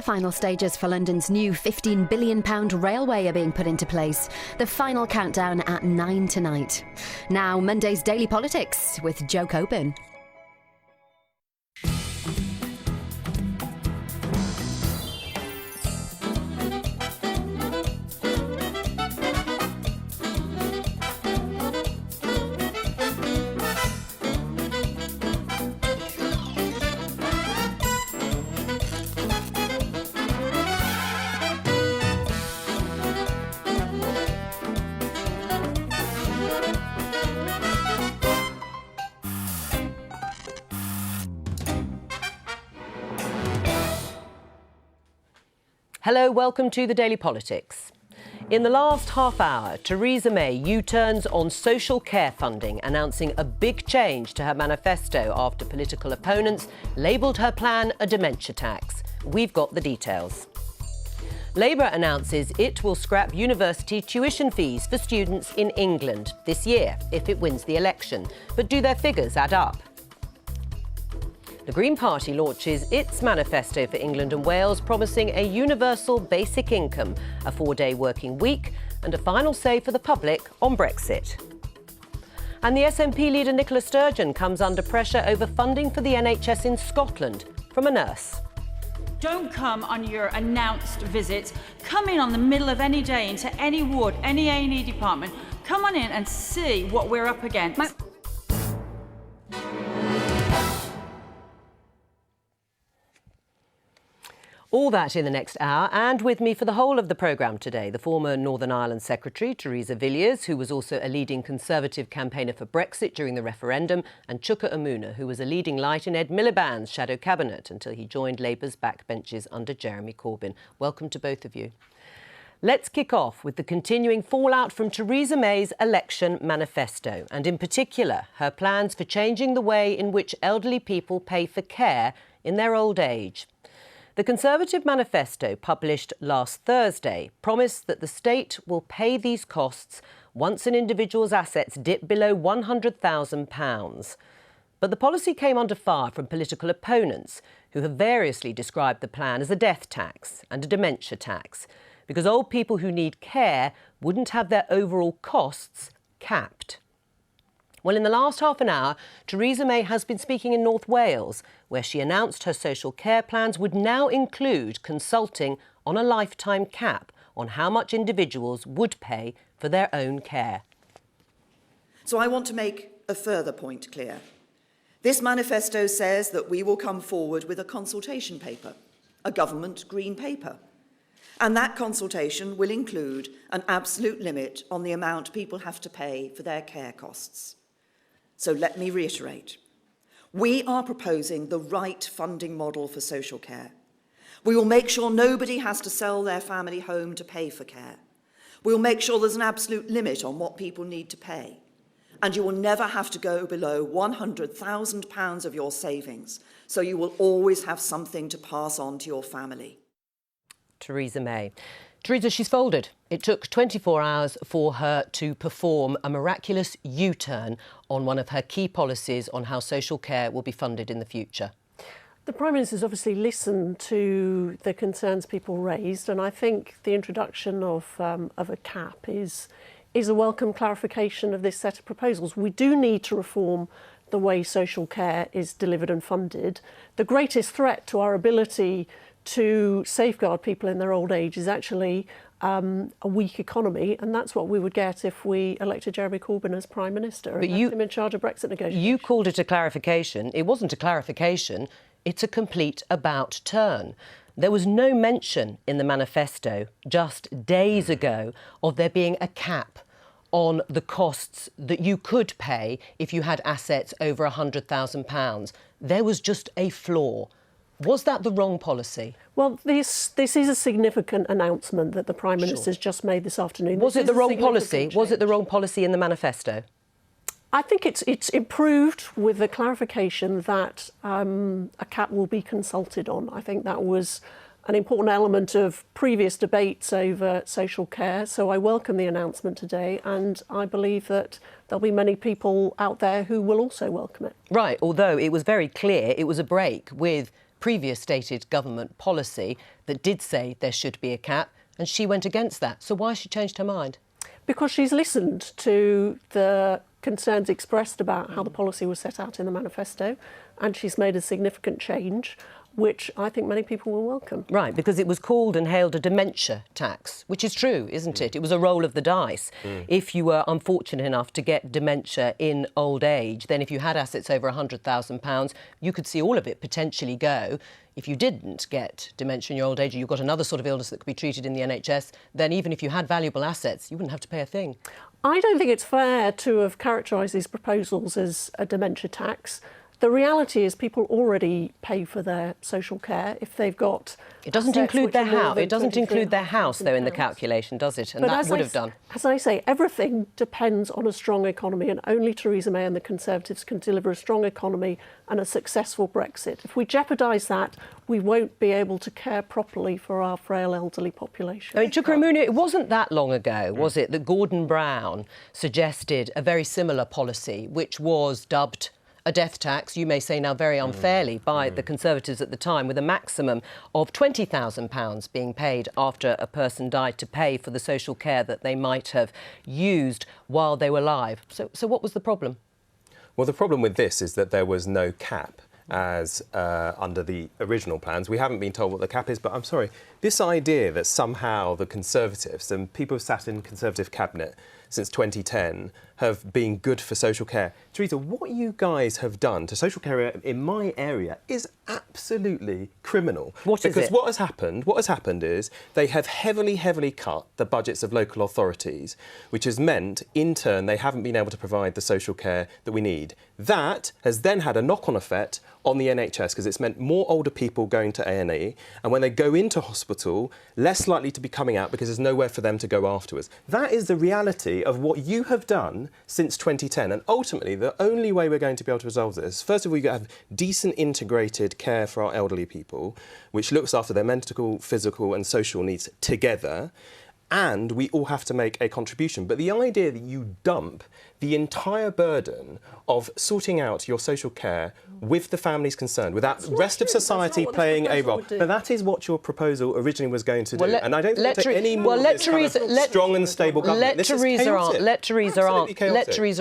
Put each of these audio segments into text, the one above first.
final stages for London's new £15 billion railway are being put into place. The final countdown at 9 tonight. Now, Monday's Daily Politics with Joe Coburn. Hello, welcome to the Daily Politics. In the last half hour, Theresa May U-turns on social care funding, announcing a big change to her manifesto after political opponents labelled her plan a dementia tax. We've got the details. Labour announces it will scrap university tuition fees for students in England this year if it wins the election. But do their figures add up? The Green Party launches its manifesto for England and Wales, promising a universal basic income, a 4-day working week and a final say for the public on Brexit. And the SNP leader Nicola Sturgeon comes under pressure over funding for the NHS in Scotland from a nurse. Don't come on your announced visits. Come in on the middle of any day into any ward, any A&E department. Come on in and see what we're up against. All that in the next hour, and with me for the whole of the programme today, the former Northern Ireland Secretary, Theresa Villiers, who was also a leading Conservative campaigner for Brexit during the referendum, and Chuka Umunna, who was a leading light in Ed Miliband's shadow cabinet until he joined Labour's backbenches under Jeremy Corbyn. Welcome to both of you. Let's kick off with the continuing fallout from Theresa May's election manifesto, and in particular, her plans for changing the way in which elderly people pay for care in their old age. The Conservative manifesto, published last Thursday, promised that the state will pay these costs once an individual's assets dip below £100,000. But the policy came under fire from political opponents who have variously described the plan as a death tax and a dementia tax, because old people who need care wouldn't have their overall costs capped. Well, in the last half an hour, Theresa May has been speaking in North Wales, where she announced her social care plans would now include consulting on a lifetime cap on how much individuals would pay for their own care. So I want to make a further point clear. This manifesto says that we will come forward with a consultation paper, a government green paper. And that consultation will include an absolute limit on the amount people have to pay for their care costs. So let me reiterate. We are proposing the right funding model for social care. We will make sure nobody has to sell their family home to pay for care. We will make sure there's an absolute limit on what people need to pay. And you will never have to go below £100,000 of your savings, so you will always have something to pass on to your family. Theresa May. Theresa, she's folded. It took 24 hours for her to perform a miraculous U-turn on one of her key policies on how social care will be funded in the future. The Prime Minister's obviously listened to the concerns people raised, and I think the introduction of a cap is a welcome clarification of this set of proposals. We do need to reform the way social care is delivered and funded. The greatest threat to our ability to safeguard people in their old age is actually a weak economy, and that's what we would get if we elected Jeremy Corbyn as Prime Minister and left him in charge of Brexit negotiations. You called it a clarification. It wasn't a clarification, it's a complete about turn. There was no mention in the manifesto just days ago of there being a cap on the costs that you could pay if you had assets over £100,000. There was just a floor. Was that the wrong policy? Well, this is a significant announcement that the Prime Minister's just made this afternoon. Was it the wrong policy? Was it the wrong policy in the manifesto? I think it's improved with the clarification that a cap will be consulted on. I think that was an important element of previous debates over social care. So I welcome the announcement today, and I believe that there'll be many people out there who will also welcome it. Right, although it was very clear it was a break with previous stated government policy that did say there should be a cap, and she went against that. So why has she changed her mind? Because she's listened to the concerns expressed about how the policy was set out in the manifesto, and she's made a significant change, which I think many people will welcome. Right, because it was called and hailed a dementia tax, which is true, isn't it? It was a roll of the dice. If you were unfortunate enough to get dementia in old age, then if you had assets over £100,000, you could see all of it potentially go. If you didn't get dementia in your old age, or you got another sort of illness that could be treated in the NHS, then even if you had valuable assets, you wouldn't have to pay a thing. I don't think it's fair to have characterised these proposals as a dementia tax. The reality is people already pay for their social care if they've got... It doesn't include their house. It doesn't include their house, though, in the calculation, does it? And but that would have done. As I say, everything depends on a strong economy, and only Theresa May and the Conservatives can deliver a strong economy and a successful Brexit. If we jeopardise that, we won't be able to care properly for our frail elderly population. I mean, Chuka Umunna, it wasn't that long ago, was it, that Gordon Brown suggested a very similar policy, which was dubbed a death tax, you may say now very unfairly, by the Conservatives at the time, with a maximum of £20,000 being paid after a person died to pay for the social care that they might have used while they were alive. So what was the problem? Well, the problem with this is that there was no cap as under the original plans. We haven't been told what the cap is, but I'm sorry, this idea that somehow the Conservatives and people who sat in Conservative cabinet since 2010 have been good for social care. Theresa, what you guys have done to social care in my area is absolutely criminal. What is it? Because what has happened is they have heavily cut the budgets of local authorities, which has meant, in turn, they haven't been able to provide the social care that we need. That has then had a knock-on effect on the NHS, because it's meant more older people going to A&E, and when they go into hospital, less likely to be coming out because there's nowhere for them to go afterwards. That is the reality of what you have done since 2010, and ultimately the only way we're going to be able to resolve this, first of all, you've got to have decent integrated care for our elderly people, which looks after their mental, physical and social needs together, and we all have to make a contribution. But the idea that you dump the entire burden of sorting out your social care with the families concerned, without the rest of society playing a role. But that is what your proposal originally was going to do. And I don't think any more strong and stable government. Let Theresa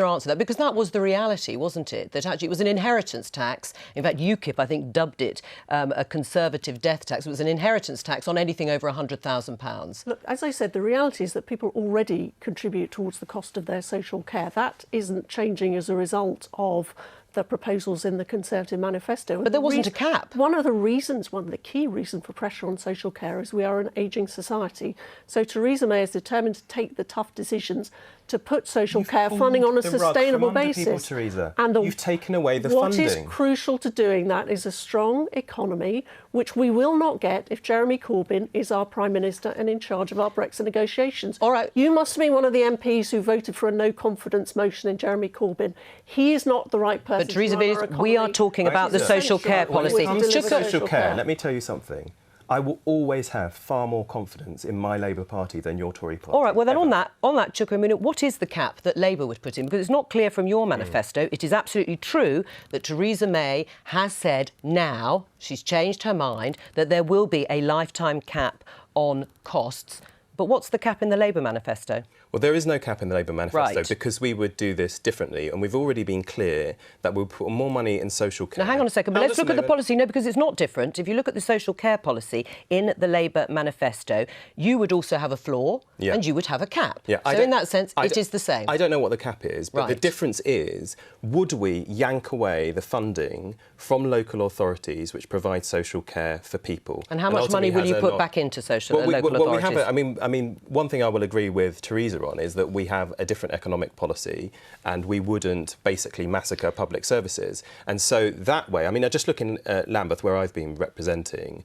answer that, because that was the reality, wasn't it? That actually it was an inheritance tax. In fact, UKIP, I think, dubbed it a Conservative death tax. It was an inheritance tax on anything over £100,000. Look, as I said, the reality is that people already contribute towards the cost of their social care. That isn't changing as a result of the proposals in the Conservative manifesto. But there wasn't a cap. One of the key reasons for pressure on social care is we are an ageing society. So Theresa May is determined to take the tough decisions to put social care funding on a sustainable basis. And you've taken away the funding. What is crucial to doing that is a strong economy, which we will not get if Jeremy Corbyn is our Prime Minister and in charge of our Brexit negotiations. All right. You must be one of the MPs who voted for a no-confidence motion in Jeremy Corbyn. He is not the right person. But Theresa Villiers, we are talking about the social care policy. When it comes to social care, let me tell you something. I will always have far more confidence in my Labour Party than your Tory party. All right, well then on that, Chuka Umunna, what is the cap that Labour would put in? Because it's not clear from your manifesto. It is absolutely true that Theresa May has said now, she's changed her mind, that there will be a lifetime cap on costs. But what's the cap in the Labour manifesto? Well, there is no cap in the Labour manifesto, right, because we would do this differently, and we've already been clear that we'll put more money in social care. Now, hang on a second, but let's look at the policy. No, because it's not different. If you look at the social care policy in the Labour manifesto, you would also have a floor and you would have a cap. Yeah, so in that sense, it is the same. I don't know what the cap is, but the difference is, would we yank away the funding from local authorities which provide social care for people? And how much money will you put back into local authorities? We have I mean, one thing I will agree with Theresa on is that we have a different economic policy and we wouldn't basically massacre public services. And so that way, I mean, just looking at Lambeth, where I've been representing,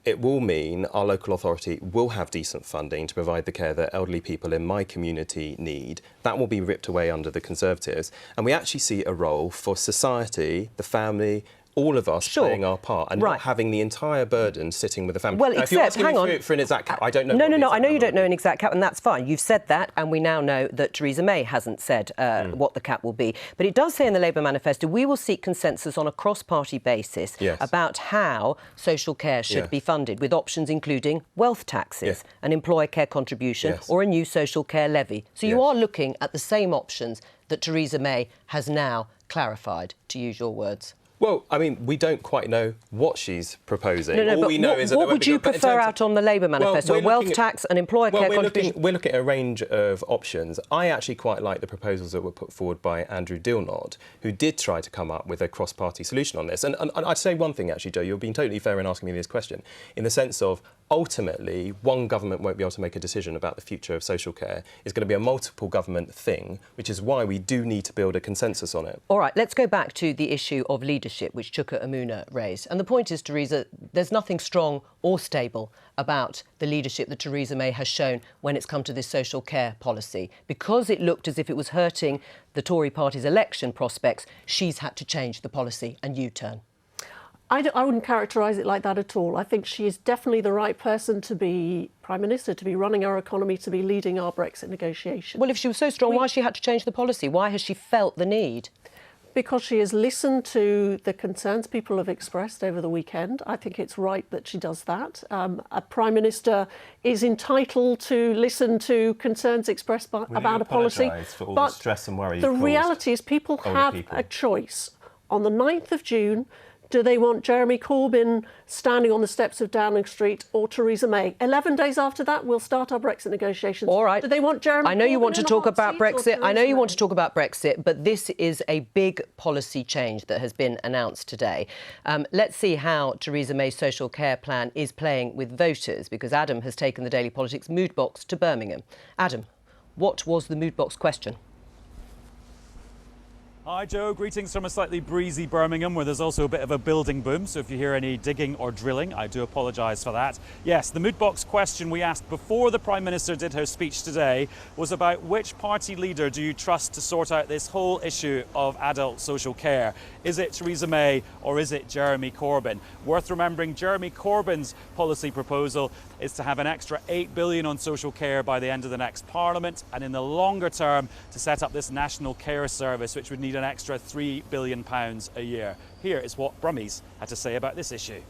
it will mean our local authority will have decent funding to provide the care that elderly people in my community need. That will be ripped away under the Conservatives. And we actually see a role for society, the family, all of us Sure. playing our part and Right. not having the entire burden sitting with the family. Well, now, if you're except, asking hang me on. for an exact cap, I don't know. No, what the I exact know you number don't know would an exact cap, and that's fine. You've said that, and we now know that Theresa May hasn't said what the cap will be. But it does say in the Labour manifesto, we will seek consensus on a cross-party basis Yes. about how social care should Yeah. be funded, with options including wealth taxes, an employer care contribution, Yes. or a new social care levy. So you Yes. are looking at the same options that Theresa May has now clarified, to use your words. Well, I mean, we don't quite know what she's proposing. No, All but we know is that what there won't would be- you but in prefer terms out on the Labour manifesto? we're A wealth looking at- tax, an employer care contribution? We're looking at a range of options. I actually quite like the proposals that were put forward by Andrew Dilnod, who did try to come up with a cross-party solution on this. And I'd say one thing, actually, Joe, you're being totally fair in asking me this question, in the sense of ultimately one government won't be able to make a decision about the future of social care. It's going to be a multiple government thing, which is why we do need to build a consensus on it. All right, let's go back to the issue of leadership, which Chuka Umunna raised. And the point is, Theresa, there's nothing strong or stable about the leadership that Theresa May has shown when it's come to this social care policy. Because it looked as if it was hurting the Tory party's election prospects, she's had to change the policy and U-turn. I wouldn't characterise it like that at all. I think she is definitely the right person to be Prime Minister, to be running our economy, to be leading our Brexit negotiations. Well, if she was so strong, why has she had to change the policy? Why has she felt the need? Because she has listened to the concerns people have expressed over the weekend. I think it's right that she does that. A Prime Minister is entitled to listen to concerns expressed about a policy. For all but the stress and worry the you've reality is people older have people. a choice. On the 9th of June, do they want Jeremy Corbyn standing on the steps of Downing Street or Theresa May? 11 days after that, we'll start our Brexit negotiations. All right. Do they want Jeremy I know you Corbyn want to in a talk hot about seat or Brexit. I know Theresa you want May? to talk about Brexit, but this is a big policy change that has been announced today. Let's see how Theresa May's social care plan is playing with voters, because Adam has taken the Daily Politics mood box to Birmingham. Adam, what was the mood box question? Hi Joe, greetings from a slightly breezy Birmingham where there's also a bit of a building boom, so if you hear any digging or drilling, I do apologise for that. Yes, the mood box question we asked before the Prime Minister did her speech today was about which party leader do you trust to sort out this whole issue of adult social care? Is it Theresa May or is it Jeremy Corbyn? Worth remembering, Jeremy Corbyn's policy proposal is to have an extra £8 billion on social care by the end of the next Parliament, and in the longer term to set up this national care service, which would need an extra £3 billion a year. Here is what Brummies had to say about this issue.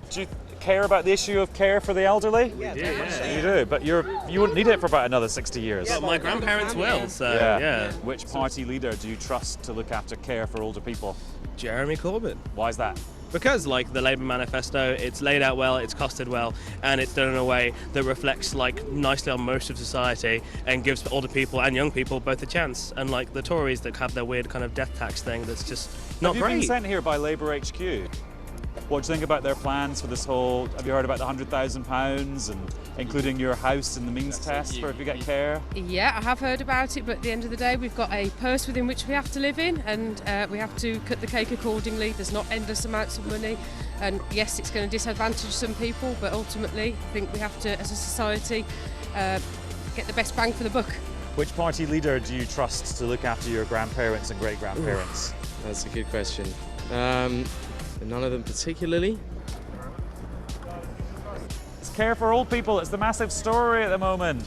Do you care about the issue of care for the elderly? Yeah, yeah. You do, but you wouldn't need it for about another 60 years. Well, my grandparents will, so yeah. Which party leader do you trust to look after care for older people? Jeremy Corbyn. Why is that? Because, like the Labour manifesto, it's laid out well, it's costed well, and it's done in a way that reflects nicely on most of society and gives older people and young people both a chance. Unlike the Tories that have their weird kind of death tax thing that's just not Have you been great. sent here by Labour HQ? What do you think about their plans for this whole? Have you heard about the £100,000 and including your house in the means test for if you get care? Yeah, I have heard about it, but at the end of the day, we've got a purse within which we have to live in, and we have to cut the cake accordingly. There's not endless amounts of money, and yes, it's going to disadvantage some people, but ultimately, I think we have to, as a society, get the best bang for the buck. Which party leader do you trust to look after your grandparents and great-grandparents? That's a good question. None of them particularly. It's care for old people. It's the massive story at the moment.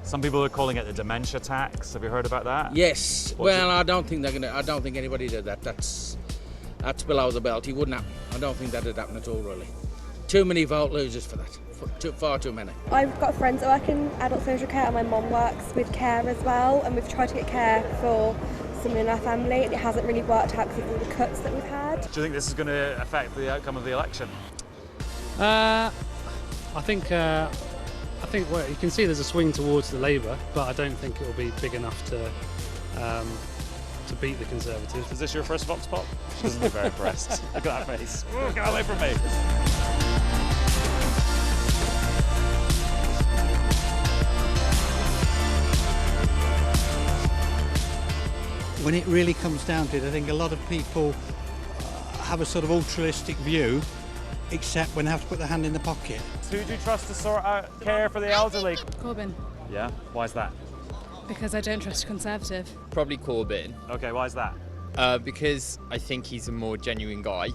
Some people are calling it the dementia tax. Have you heard about that? Yes. I don't think they're gonna. I don't think anybody did that. That's below the belt. He wouldn't happen. I don't think that'd happen at all, really. Too many vote losers for that. Far too many. I've got friends that work in adult social care, and my mum works with care as well, and we've tried to get care for someone in our family, and it hasn't really worked out because of all the cuts that we've had. Do you think this is going to affect the outcome of the election? I think well, you can see there's a swing towards the Labour, but I don't think it will be big enough to beat the Conservatives. Is this your first Vox Pop? She doesn't look very impressed. Look at that face. Oh, get away from me. When it really comes down to it, I think a lot of people have a sort of altruistic view, except when they have to put their hand in the pocket. Who do you trust to sort out care for the elderly? Corbyn. Yeah? Why is that? Because I don't trust a Conservative. Probably Corbyn. OK, why is that? Because I think he's a more genuine guy.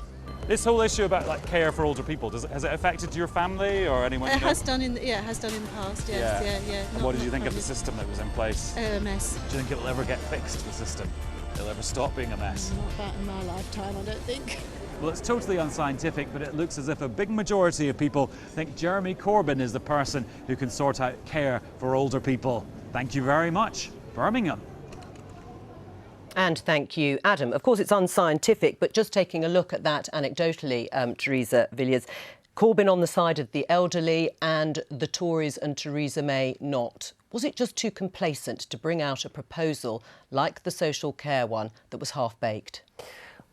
This whole issue about like care for older people, has it affected your family or anyone you know? It has done in the past, yes. Yeah. What did you think of the system that was in place? A mess. Do you think it'll ever get fixed, the system? It'll ever stop being a mess? Not that in my lifetime, I don't think. Well, it's totally unscientific, but it looks as if a big majority of people think Jeremy Corbyn is the person who can sort out care for older people. Thank you very much, Birmingham. And thank you, Adam. Of course, it's unscientific, but just taking a look at that anecdotally, Theresa Villiers, Corbyn on the side of the elderly and the Tories and Theresa May not. Was it just too complacent to bring out a proposal like the social care one that was half-baked?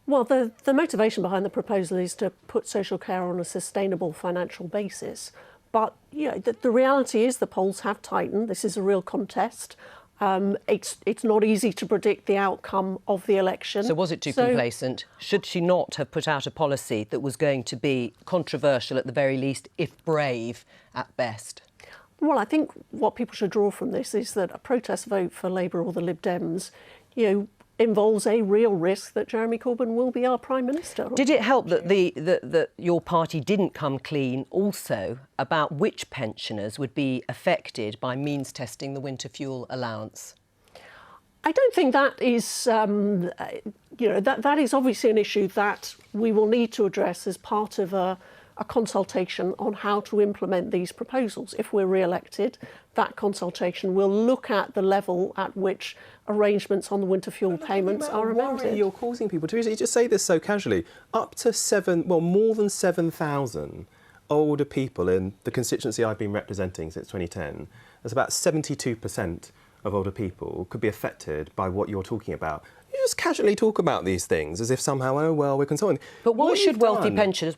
Well, the motivation behind the proposal is to put social care on a sustainable financial basis. But the reality is the polls have tightened. This is a real contest. It's not easy to predict the outcome of the election. So was it too complacent? Should she not have put out a policy that was going to be controversial at the very least, if brave at best? Well, I think what people should draw from this is that a protest vote for Labour or the Lib Dems, involves a real risk that Jeremy Corbyn will be our Prime Minister. Did it help that that your party didn't come clean also about which pensioners would be affected by means testing the winter fuel allowance? I don't think that is, that is obviously an issue that we will need to address as part of a consultation on how to implement these proposals. If we're re-elected, that consultation will look at the level at which arrangements on the winter fuel payments are amended. You're causing people to you just say this so casually. Up to more than 7,000 older people in the constituency I've been representing since 2010. There's about 72% of older people could be affected by what you're talking about. You just casually talk about these things as if somehow, oh, well, we're consulting. But why should wealthy pensioners,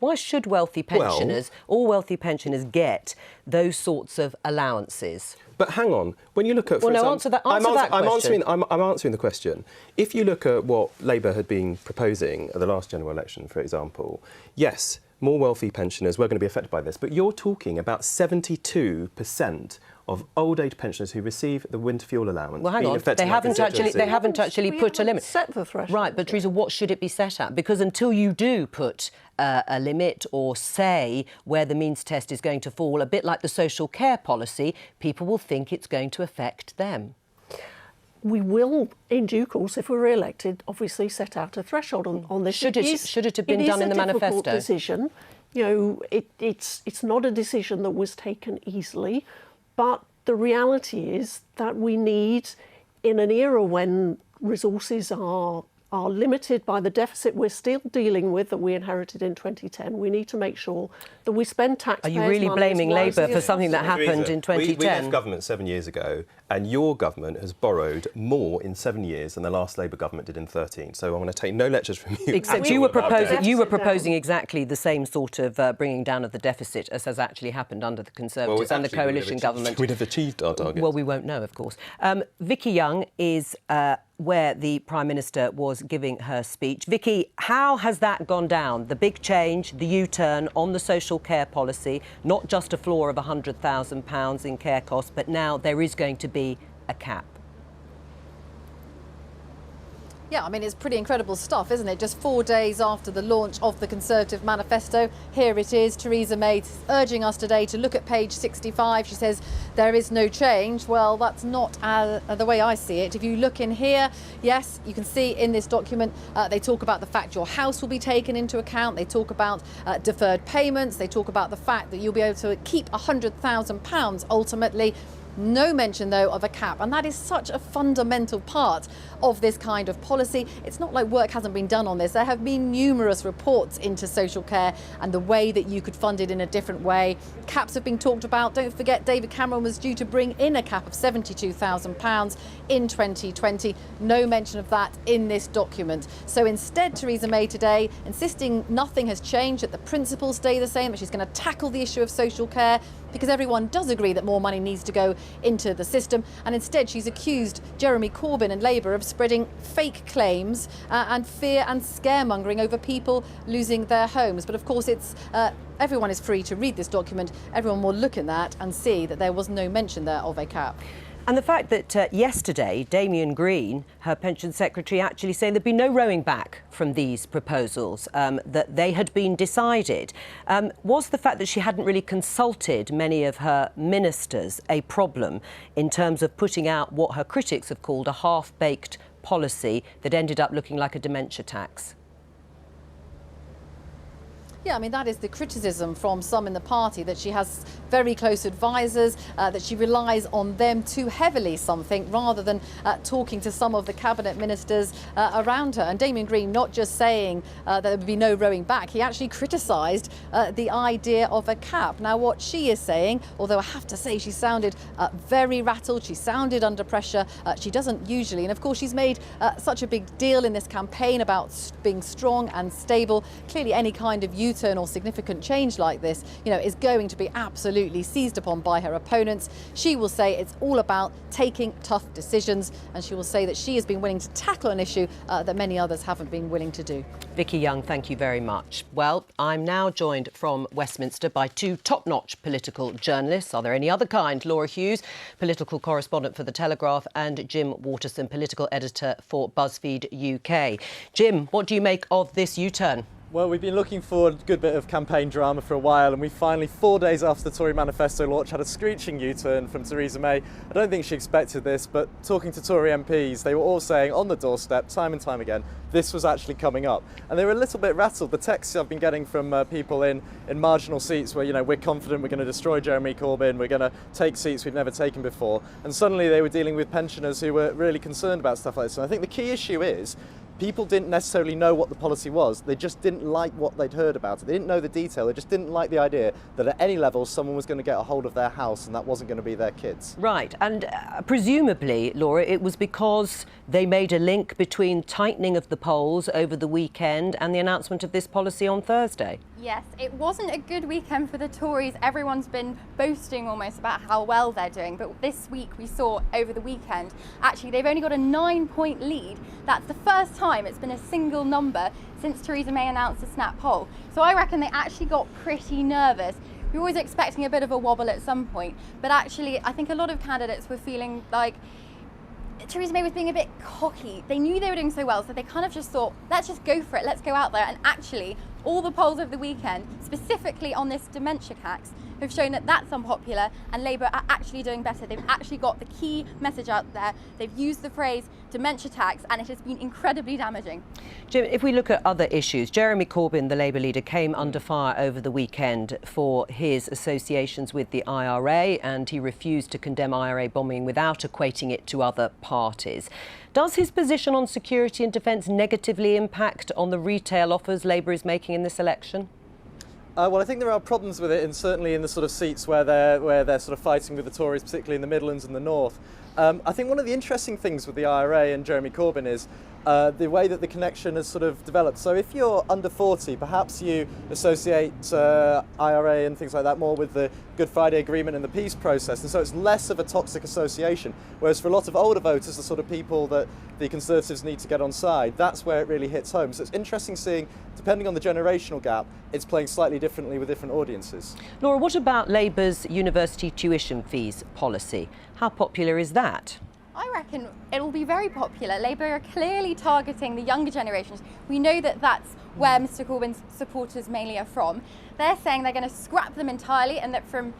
all wealthy pensioners get those sorts of allowances? But hang on, when you look at... answer that question. I'm answering the question. If you look at what Labour had been proposing at the last general election, for example, yes, more wealthy pensioners were going to be affected by this, but you're talking about 72% of old age pensioners who receive the winter fuel allowance. Well, hang on, they haven't actually put a limit. Set the threshold. Right, but Theresa, what should it be set at? Because until you do put a limit or say where the means test is going to fall, a bit like the social care policy, people will think it's going to affect them. We will, in due course, if we're re-elected, obviously set out a threshold on this. Should it have been done in the manifesto? It is a difficult decision. It's not a decision that was taken easily. But the reality is that we need, in an era when resources are limited by the deficit we're still dealing with that we inherited in 2010, we need to make sure that we spend taxpayers' money. Are you really blaming Labour for something that happened in 2010? We left government 7 years ago, and your government has borrowed more in 7 years than the last Labour government did in 13. So I'm going to take no lectures from you. Except you were proposing exactly the same sort of bringing down of the deficit as has actually happened under the Conservatives and the coalition government. We'd have achieved our target. Well, we won't know, of course. Vicky Young is where the Prime Minister was giving her speech. Vicky, how has that gone down? The big change, the U-turn on the social care policy, not just a floor of £100,000 in care costs, but now there is going to be a cap. Yeah, I mean, it's pretty incredible stuff, isn't it? Just 4 days after the launch of the Conservative manifesto, here it is. Theresa May urging us today to look at page 65. She says there is no change. Well, that's not the way I see it. If you look in here, yes, you can see in this document, they talk about the fact your house will be taken into account. They talk about deferred payments. They talk about the fact that you'll be able to keep £100,000 ultimately. No mention, though, of a cap. And that is such a fundamental part of this kind of policy. It's not like work hasn't been done on this. There have been numerous reports into social care and the way that you could fund it in a different way. Caps have been talked about. Don't forget, David Cameron was due to bring in a cap of £72,000 in 2020. No mention of that in this document. So instead, Theresa May today insisting nothing has changed, that the principles stay the same, that she's going to tackle the issue of social care. because everyone does agree that more money needs to go into the system, and instead she's accused Jeremy Corbyn and Labour of spreading fake claims and fear and scaremongering over people losing their homes. But of course it's everyone is free to read this document. Everyone will look at that and see that there was no mention there of a cap. And the fact that yesterday, Damian Green, her pension secretary, actually saying there'd be no rowing back from these proposals, that they had been decided. Was the fact that she hadn't really consulted many of her ministers a problem in terms of putting out what her critics have called a half-baked policy that ended up looking like a dementia tax? Yeah, I mean, that is the criticism from some in the party, that she has very close advisors, that she relies on them too heavily, something, rather than talking to some of the cabinet ministers around her. And Damian Green not just saying that there would be no rowing back, he actually criticised the idea of a cap. Now, what she is saying, although I have to say she sounded very rattled, she sounded under pressure, she doesn't usually. And of course, she's made such a big deal in this campaign about being strong and stable. Clearly, any kind of U-turn or significant change like this, is going to be absolutely seized upon by her opponents. She will say it's all about taking tough decisions, and she will say that she has been willing to tackle an issue that many others haven't been willing to do. Vicky Young, thank you very much. Well, I'm now joined from Westminster by two top-notch political journalists. Are there any other kind? Laura Hughes, political correspondent for The Telegraph, and Jim Waterson, political editor for BuzzFeed UK. Jim, what do you make of this U-turn? Well, we've been looking for a good bit of campaign drama for a while, and we finally, 4 days after the Tory manifesto launch, had a screeching U-turn from Theresa May. I don't think she expected this, but talking to Tory MPs, they were all saying on the doorstep, time and time again, this was actually coming up. And they were a little bit rattled. The texts I've been getting from people in marginal seats where, we're confident we're going to destroy Jeremy Corbyn, we're going to take seats we've never taken before. And suddenly they were dealing with pensioners who were really concerned about stuff like this. And I think the key issue is, people didn't necessarily know what the policy was. They just didn't like what they'd heard about it. They didn't know the detail. They just didn't like the idea that at any level someone was going to get a hold of their house and that wasn't going to be their kids. Right. And presumably, Laura, it was because they made a link between tightening of the polls over the weekend and the announcement of this policy on Thursday. Yes, it wasn't a good weekend for the Tories. Everyone's been boasting almost about how well they're doing. But this week we saw over the weekend, actually they've only got a 9-point lead. That's the first time it's been a single number since Theresa May announced the snap poll. So I reckon they actually got pretty nervous. We were always expecting a bit of a wobble at some point. But actually, I think a lot of candidates were feeling like Theresa May was being a bit cocky. They knew they were doing so well, so they kind of just thought, let's just go for it, let's go out there. And actually, all the polls of the weekend, specifically on this dementia tax, have shown that that's unpopular and Labour are actually doing better. They've actually got the key message out there. They've used the phrase dementia tax and it has been incredibly damaging. Jim, if we look at other issues, Jeremy Corbyn, the Labour leader, came under fire over the weekend for his associations with the IRA, and he refused to condemn IRA bombing without equating it to other parties. Does his position on security and defence negatively impact on the retail offers Labour is making in this election? Well, I think there are problems with it, and certainly in the sort of seats where they're sort of fighting with the Tories, particularly in the Midlands and the North. I think one of the interesting things with the IRA and Jeremy Corbyn is the way that the connection has sort of developed. So if you're under 40, perhaps you associate IRA and things like that more with the Good Friday Agreement and the peace process, and so it's less of a toxic association. Whereas for a lot of older voters, the sort of people that the Conservatives need to get on side, that's where it really hits home. So it's interesting seeing, depending on the generational gap, it's playing slightly differently with different audiences. Laura, what about Labour's university tuition fees policy? How popular is that? I reckon it'll be very popular. Labour are clearly targeting the younger generations. We know that that's where Mr Corbyn's supporters mainly are from. They're saying they're going to scrap them entirely, and that from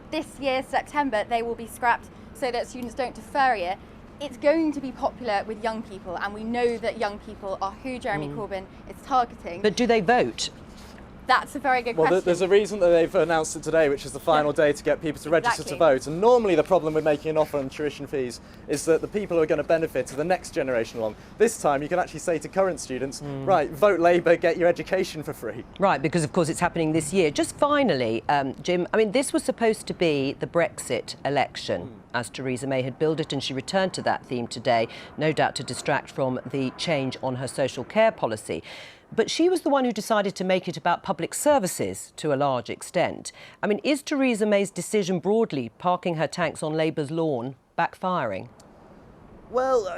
this year, September, they will be scrapped so that students don't defer a year. It's going to be popular with young people, and we know that young people are who Jeremy Corbyn is targeting. But do they vote? That's a very good question. Well, there's a reason that they've announced it today, which is the final day to get people to register to vote. And normally the problem with making an offer on tuition fees is that the people who are going to benefit are the next generation along. This time you can actually say to current students, right, vote Labour, get your education for free. Right, because of course it's happening this year. Just finally, Jim, I mean, this was supposed to be the Brexit election, as Theresa May had billed it, and she returned to that theme today, no doubt to distract from the change on her social care policy. But she was the one who decided to make it about public services to a large extent. I mean, is Theresa May's decision broadly, parking her tanks on Labour's lawn, backfiring? Well,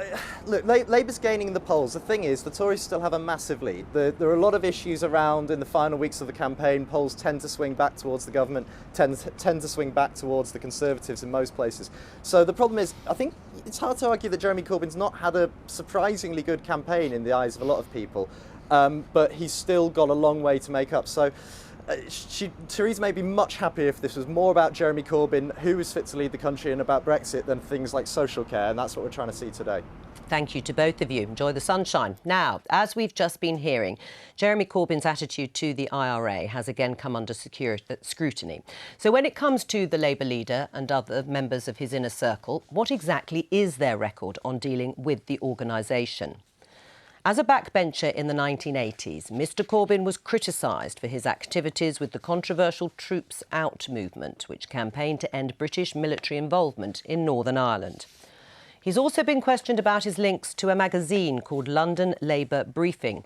look, Labour's gaining in the polls. The thing is, the Tories still have a massive lead. There are a lot of issues around in the final weeks of the campaign. Polls tend to swing back towards the government, tend to swing back towards the Conservatives in most places. So the problem is, I think it's hard to argue that Jeremy Corbyn's not had a surprisingly good campaign in the eyes of a lot of people, but he's still got a long way to make up. So Theresa may be much happier if this was more about Jeremy Corbyn, who is fit to lead the country, and about Brexit than things like social care, and that's what we're trying to see today. Thank you to both of you. Enjoy the sunshine. Now, as we've just been hearing, Jeremy Corbyn's attitude to the IRA has again come under scrutiny. So when it comes to the Labour leader and other members of his inner circle, what exactly is their record on dealing with the organisation? As a backbencher in the 1980s, Mr Corbyn was criticised for his activities with the controversial Troops Out movement, which campaigned to end British military involvement in Northern Ireland. He's also been questioned about his links to a magazine called London Labour Briefing,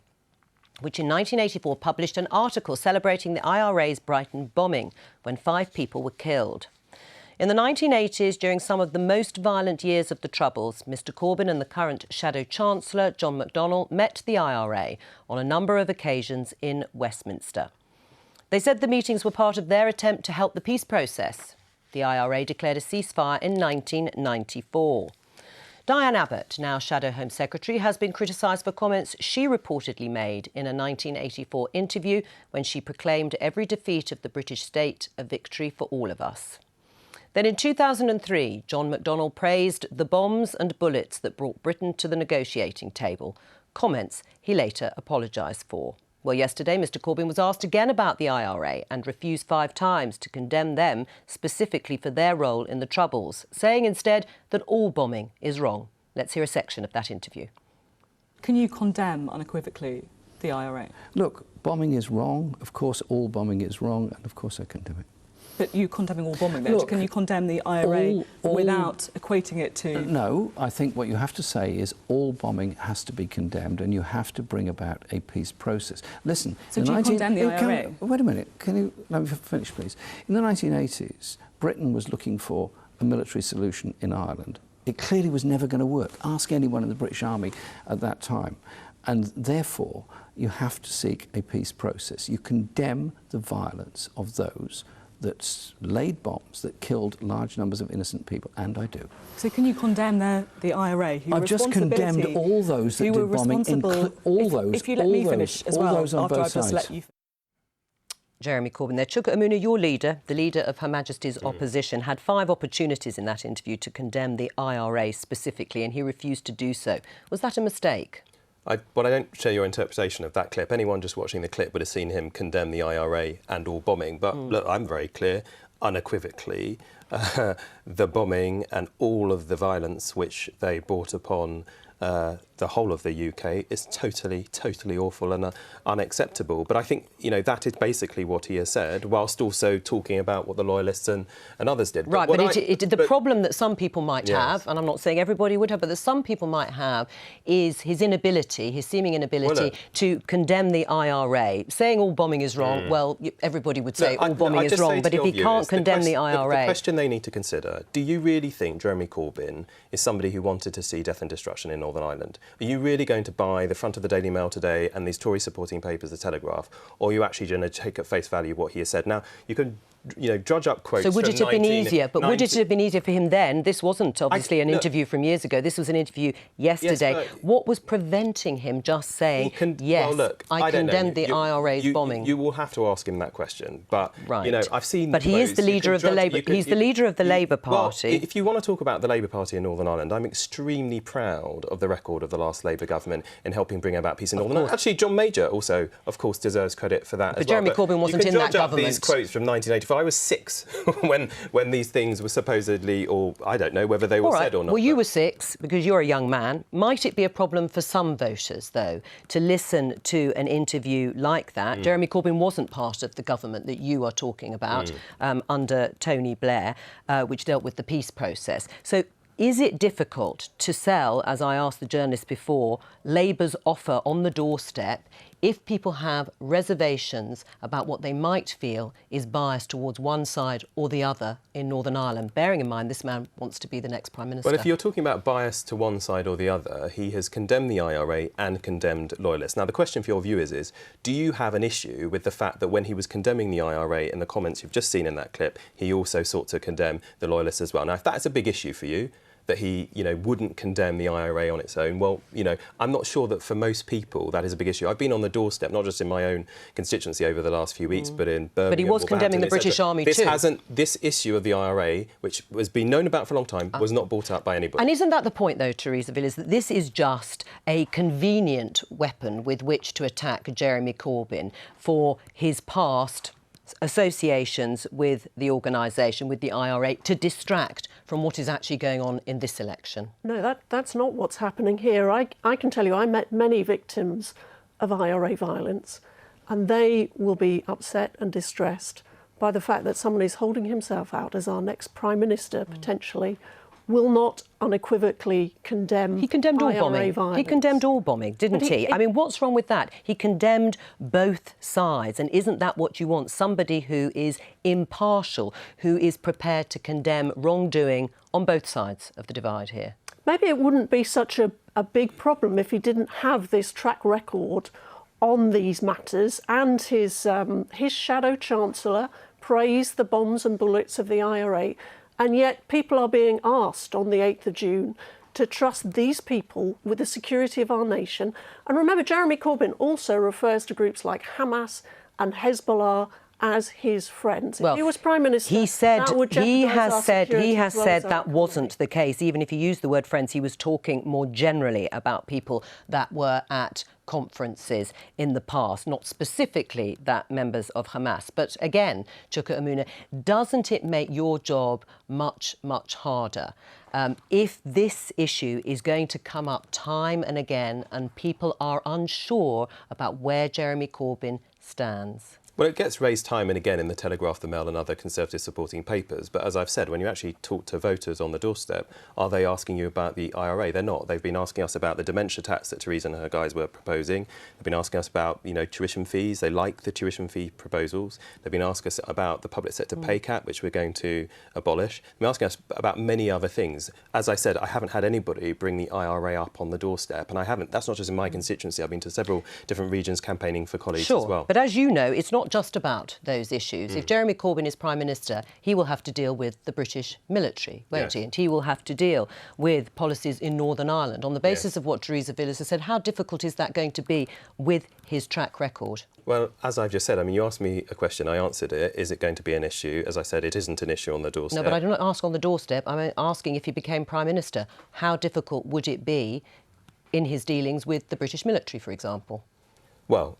which in 1984 published an article celebrating the IRA's Brighton bombing, when 5 people were killed. In the 1980s, during some of the most violent years of the Troubles, Mr Corbyn and the current Shadow Chancellor, John McDonnell, met the IRA on a number of occasions in Westminster. They said the meetings were part of their attempt to help the peace process. The IRA declared a ceasefire in 1994. Diane Abbott, now Shadow Home Secretary, has been criticised for comments she reportedly made in a 1984 interview when she proclaimed every defeat of the British state a victory for all of us. Then in 2003, John McDonnell praised the bombs and bullets that brought Britain to the negotiating table, comments he later apologised for. Well, yesterday, Mr Corbyn was asked again about the IRA and refused 5 times to condemn them specifically for their role in the Troubles, saying instead that all bombing is wrong. Let's hear a section of that interview. Can you condemn unequivocally the IRA? Look, bombing is wrong. Of course, all bombing is wrong, and of course I condemn it. But you condemning all bombing, though? Look, can you condemn the IRA without equating it to... No, I think what you have to say is all bombing has to be condemned and you have to bring about a peace process. Listen... So do you condemn the IRA? Wait a minute, let me finish, please. In the 1980s, Britain was looking for a military solution in Ireland. It clearly was never going to work. Ask anyone in the British Army at that time. And therefore, you have to seek a peace process. You condemn the violence of those that laid bombs that killed large numbers of innocent people, and I do. So can you condemn the IRA? I've just condemned all those that did bombing, all those. If you let me finish as well, after I've just let you. Jeremy Corbyn there. Chuka Umunna, your leader, the leader of Her Majesty's opposition, had 5 opportunities in that interview to condemn the IRA specifically, and he refused to do so. Was that a mistake? Well, I don't share your interpretation of that clip. Anyone just watching the clip would have seen him condemn the IRA and all bombing. But look, I'm very clear, unequivocally, the bombing and all of the violence which they brought upon the whole of the UK is totally, totally awful and unacceptable. But I think, that is basically what he has said, whilst also talking about what the Loyalists and others did. Right, but the problem that some people might have, and I'm not saying everybody would have, but that some people might have, is his seeming inability to condemn the IRA. Saying all bombing is wrong, well, everybody would say all bombing is wrong, but if he can't condemn the IRA... The question they need to consider, do you really think Jeremy Corbyn is somebody who wanted to see death and destruction in Northern Ireland? Are you really going to buy the front of the Daily Mail today and these Tory supporting papers, The Telegraph, or are you actually going to take at face value what he has said? Now, you can drudge up quotes. So would it have been easier? But would it have been easier for him then? This wasn't obviously an interview from years ago. This was an interview yesterday. Yes, what was preventing him just saying, I condemned the IRA's bombing? You will have to ask him that question. But, I've seen... But he is the leader of the Labour... He's the leader of the Labour Party. Well, if you want to talk about the Labour Party in Northern Ireland, I'm extremely proud of the record of the last Labour government in helping bring about peace in Northern Ireland. Actually, John Major also, of course, deserves credit for that as well. But Jeremy Corbyn wasn't in that government. These quotes from 1985. I was 6 when these things were supposedly, or I don't know whether they were said or not. Well, you were 6 because you're a young man. Might it be a problem for some voters, though, to listen to an interview like that? Jeremy Corbyn wasn't part of the government that you are talking about under Tony Blair, which dealt with the peace process. So is it difficult to sell, as I asked the journalist before, Labour's offer on the doorstep if people have reservations about what they might feel is biased towards one side or the other in Northern Ireland, bearing in mind this man wants to be the next Prime Minister. Well, if you're talking about bias to one side or the other, he has condemned the IRA and condemned loyalists. Now, the question for your viewers is, do you have an issue with the fact that when he was condemning the IRA in the comments you've just seen in that clip, he also sought to condemn the loyalists as well? Now, if that's a big issue for you, that he, wouldn't condemn the IRA on its own. Well, I'm not sure that for most people that is a big issue. I've been on the doorstep, not just in my own constituency over the last few weeks, but in Birmingham. But he was condemning the British Army too. This issue of the IRA, which has been known about for a long time, was not brought up by anybody. And isn't that the point, though, Theresa Villiers, that this is just a convenient weapon with which to attack Jeremy Corbyn for his past associations with the organisation, with the IRA, to distract from what is actually going on in this election? No, that's not what's happening here. I can tell you I met many victims of IRA violence, and they will be upset and distressed by the fact that someone is holding himself out as our next Prime Minister, potentially, will not unequivocally condemn He condemned all IRA bombing. violence. He condemned all bombing, didn't he? I mean, what's wrong with that? He condemned both sides, and isn't that what you want? Somebody who is impartial, who is prepared to condemn wrongdoing on both sides of the divide here. Maybe it wouldn't be such a big problem if he didn't have this track record on these matters, and his shadow chancellor praised the bombs and bullets of the IRA. And yet people are being asked on the 8th of June to trust these people with the security of our nation. And remember, Jeremy Corbyn also refers to groups like Hamas and Hezbollah as his friends. Well, if he was Prime Minister, he said that would jeopardise our security he has as well as said our that economy. wasn't the case. Even if he used the word friends, he was talking more generally about people that were at conferences in the past, not specifically that members of Hamas. But again, Chuka Umunna, doesn't it make your job much, much harder if this issue is going to come up time and again and people are unsure about where Jeremy Corbyn stands? Well, it gets raised time and again in the Telegraph, the Mail and other Conservative supporting papers. But as I've said, when you actually talk to voters on the doorstep, are they asking you about the IRA? They're not. They've been asking us about the dementia tax that Theresa and her guys were proposing. They've been asking us about, tuition fees. They like the tuition fee proposals. They've been asking us about the public sector pay cap, which we're going to abolish. They've been asking us about many other things. As I said, I haven't had anybody bring the IRA up on the doorstep, and I haven't. That's not just in my constituency. I've been to several different regions campaigning for colleagues as well. But as you know, it's not just about those issues. If Jeremy Corbyn is Prime Minister, he will have to deal with the British military, won't he? And he will have to deal with policies in Northern Ireland. On the basis of what Theresa Villiers has said, how difficult is that going to be with his track record? Well, as I've just said, you asked me a question, I answered it. Is it going to be an issue? As I said, it isn't an issue on the doorstep. No, but I do not ask on the doorstep. I'm asking if he became Prime Minister, how difficult would it be in his dealings with the British military, for example? Well,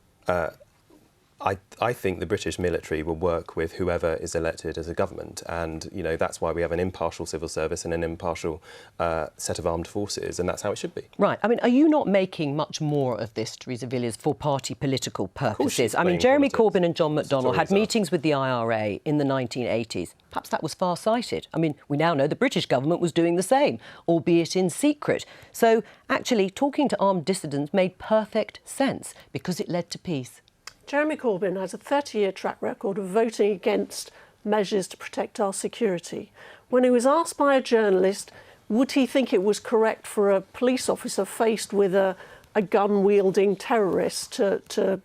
I think the British military will work with whoever is elected as a government, and that's why we have an impartial civil service and an impartial set of armed forces, and that's how it should be. Right. Are you not making much more of this, Theresa Villiers, for party political purposes? Jeremy Corbyn and John McDonnell had meetings with the IRA in the 1980s. Perhaps that was far-sighted. We now know the British government was doing the same, albeit in secret. So, actually, talking to armed dissidents made perfect sense because it led to peace. Jeremy Corbyn has a 30-year track record of voting against measures to protect our security. When he was asked by a journalist, would he think it was correct for a police officer faced with a gun-wielding terrorist to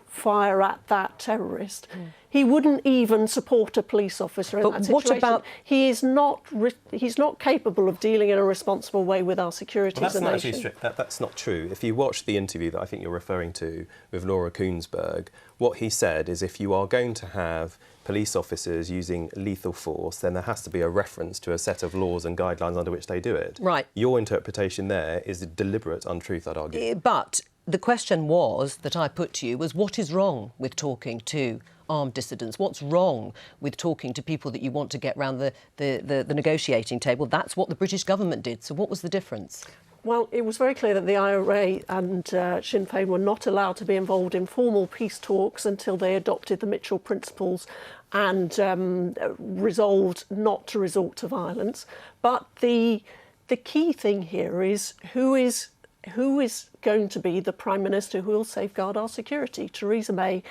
fire at that terrorist, he wouldn't even support a police officer in that situation. What about... He's not capable of dealing in a responsible way with our security as a nation. That's not true. If you watch the interview that I think you're referring to with Laura Kuenssberg, what he said is if you are going to have police officers using lethal force, then there has to be a reference to a set of laws and guidelines under which they do it. Right. Your interpretation there is a deliberate untruth, I'd argue. But the question that I put to you was, what is wrong with talking to armed dissidents? What's wrong with talking to people that you want to get round the negotiating table? That's what the British government did. So what was the difference? Well, it was very clear that the IRA and Sinn Féin were not allowed to be involved in formal peace talks until they adopted the Mitchell Principles and resolved not to resort to violence. But the key thing here is who is who is going to be the Prime Minister who will safeguard our security? Theresa May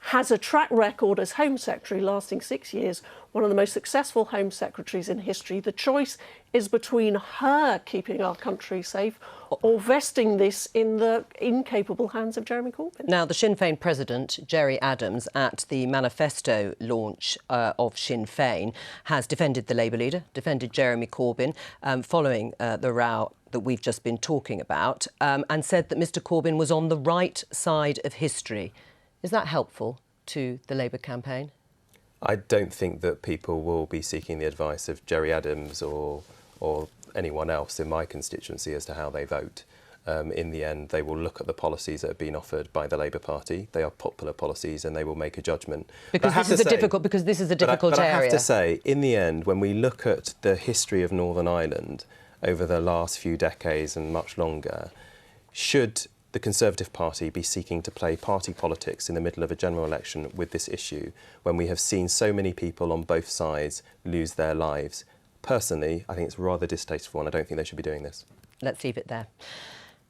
has a track record as Home Secretary lasting 6 years, one of the most successful Home Secretaries in history. The choice is between her keeping our country safe or vesting this in the incapable hands of Jeremy Corbyn. Now, the Sinn Féin president, Gerry Adams, at the manifesto launch of Sinn Féin, has defended the Labour leader, defended Jeremy Corbyn, following the row that we've just been talking about, and said that Mr Corbyn was on the right side of history. Is that helpful to the Labour campaign? I don't think that people will be seeking the advice of Gerry Adams or anyone else in my constituency as to how they vote. In the end, they will look at the policies that have been offered by the Labour Party. They are popular policies and they will make a judgment. Because this is a difficult area. I have to say, in the end, when we look at the history of Northern Ireland over the last few decades and much longer, should the Conservative Party be seeking to play party politics in the middle of a general election with this issue when we have seen so many people on both sides lose their lives? Personally, I think it's rather distasteful and I don't think they should be doing this. Let's leave it there.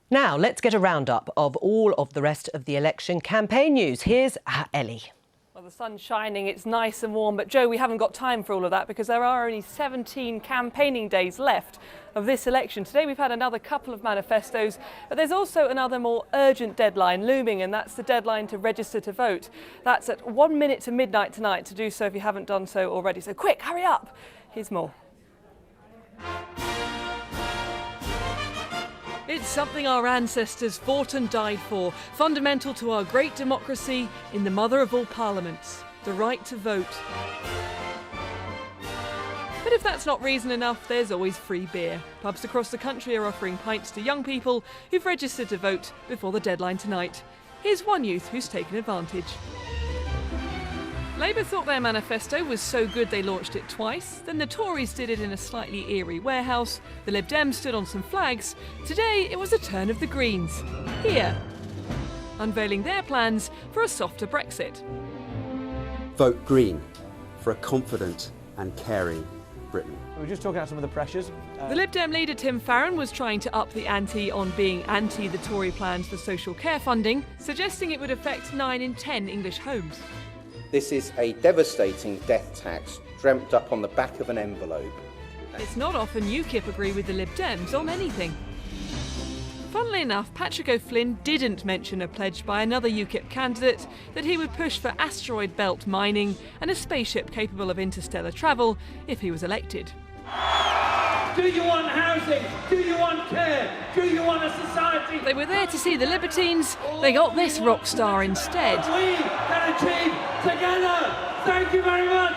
Now, let's get a roundup of all of the rest of the election campaign news. Here's Ellie. Well, the sun's shining, it's nice and warm, but Joe, we haven't got time for all of that because there are only 17 campaigning days left of this election. Today we've had another couple of manifestos, but there's also another more urgent deadline looming, and that's the deadline to register to vote. That's at 1 minute to midnight tonight to do so if you haven't done so already. So quick, hurry up. Here's more. It's something our ancestors fought and died for, fundamental to our great democracy in the mother of all parliaments, the right to vote. But if that's not reason enough, there's always free beer. Pubs across the country are offering pints to young people who've registered to vote before the deadline tonight. Here's one youth who's taken advantage. Labour thought their manifesto was so good they launched it twice, then the Tories did it in a slightly eerie warehouse, the Lib Dems stood on some flags. Today it was a turn of the Greens, here, unveiling their plans for a softer Brexit. Vote Green for a confident and caring Britain. We're just talking about some of the pressures. The Lib Dem leader Tim Farron was trying to up the ante on being anti the Tory plans for social care funding, suggesting it would affect 9 in 10 English homes. This is a devastating death tax dreamt up on the back of an envelope. It's not often UKIP agree with the Lib Dems on anything. Funnily enough, Patrick O'Flynn didn't mention a pledge by another UKIP candidate that he would push for asteroid belt mining and a spaceship capable of interstellar travel if he was elected. Do you want housing? Do you want care? Do you want a society? They were there to see the Libertines. They got this rock star instead. We can achieve together. Thank you very much.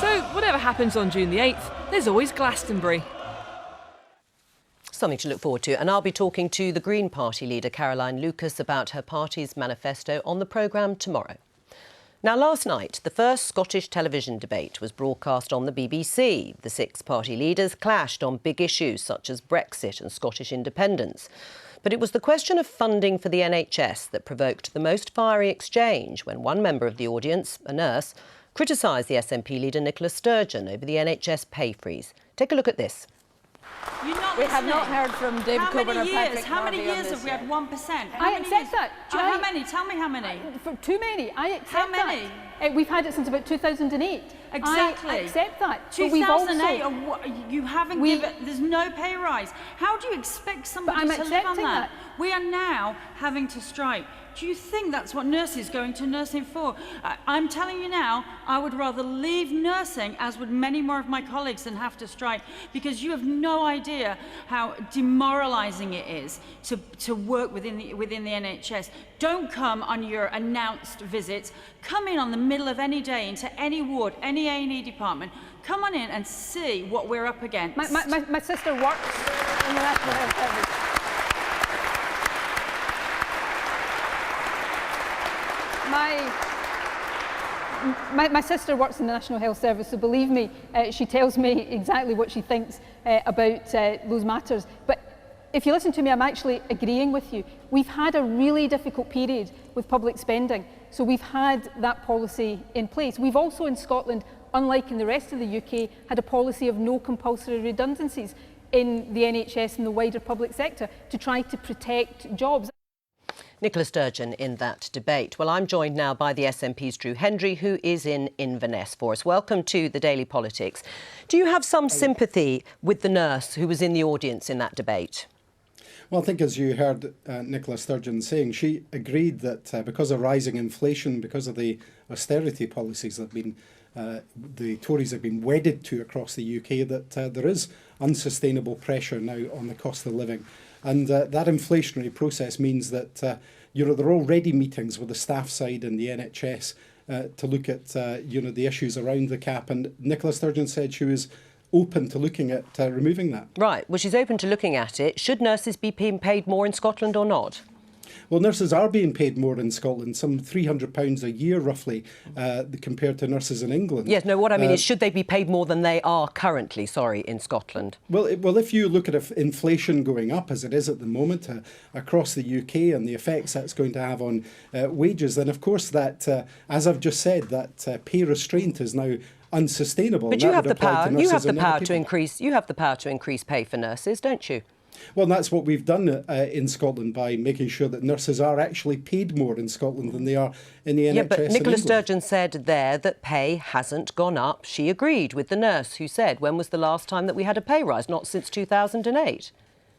So, whatever happens on June the 8th, there's always Glastonbury. Something to look forward to. And I'll be talking to the Green Party leader, Caroline Lucas, about her party's manifesto on the programme tomorrow. Now, last night, the first Scottish television debate was broadcast on the BBC. The 6 party leaders clashed on big issues such as Brexit and Scottish independence. But it was the question of funding for the NHS that provoked the most fiery exchange when one member of the audience, a nurse, criticised the SNP leader Nicola Sturgeon over the NHS pay freeze. Take a look at this. We have not heard from David Coburn or Patrick How many years have we had 1%? I accept that. How many? Tell me how many. Too many. I accept how many? that. We've had it since about 2008. Exactly. I accept that. 2008, you haven't given, there's no pay rise. How do you expect somebody to live on that? We are now having to strike. Do you think that's what nurses going to nursing for? I'm telling you now, I would rather leave nursing, as would many more of my colleagues, than have to strike, because you have no idea how demoralising it is to work within the NHS. Don't come on your announced visits. Come in on the middle of any day into any ward, any A&E department. Come on in and see what we're up against. My sister works in the National Health Service. My sister works in the National Health Service, so believe me, she tells me exactly what she thinks about those matters. But if you listen to me, I'm actually agreeing with you. We've had a really difficult period with public spending, so we've had that policy in place. We've also in Scotland, unlike in the rest of the UK, had a policy of no compulsory redundancies. in the NHS and the wider public sector to try to protect jobs. Nicola Sturgeon in that debate. Well, I'm joined now by the SNP's Drew Hendry, who is in Inverness for us. Welcome to the Daily Politics. Do you have some sympathy with the nurse who was in the audience in that debate? Well, I think as you heard Nicola Sturgeon saying, she agreed that because of rising inflation, because of the austerity policies that have been the Tories have been wedded to across the UK, that there is unsustainable pressure now on the cost of living. And that inflationary process means that there are already meetings with the staff side and the NHS to look at the issues around the cap. And Nicola Sturgeon said she was open to looking at removing that. Right. Well, she's open to looking at it. Should nurses be being paid more in Scotland or not? Well, nurses are being paid more in Scotland, some £300 a year roughly, compared to nurses in England. Yes, no, what I mean is should they be paid more than they are currently, in Scotland? Well, if you look at inflation going up, as it is at the moment across the UK, and the effects that's going to have on wages, then of course that, as I've just said, that pay restraint is now unsustainable. But you have the power. You have the power to increase. You have the power to increase pay for nurses, don't you? Well, that's what we've done in Scotland by making sure that nurses are actually paid more in Scotland than they are in the NHS. Yeah, but Nicola Sturgeon said there that pay hasn't gone up. She agreed with the nurse who said, when was the last time that we had a pay rise? Not since 2008.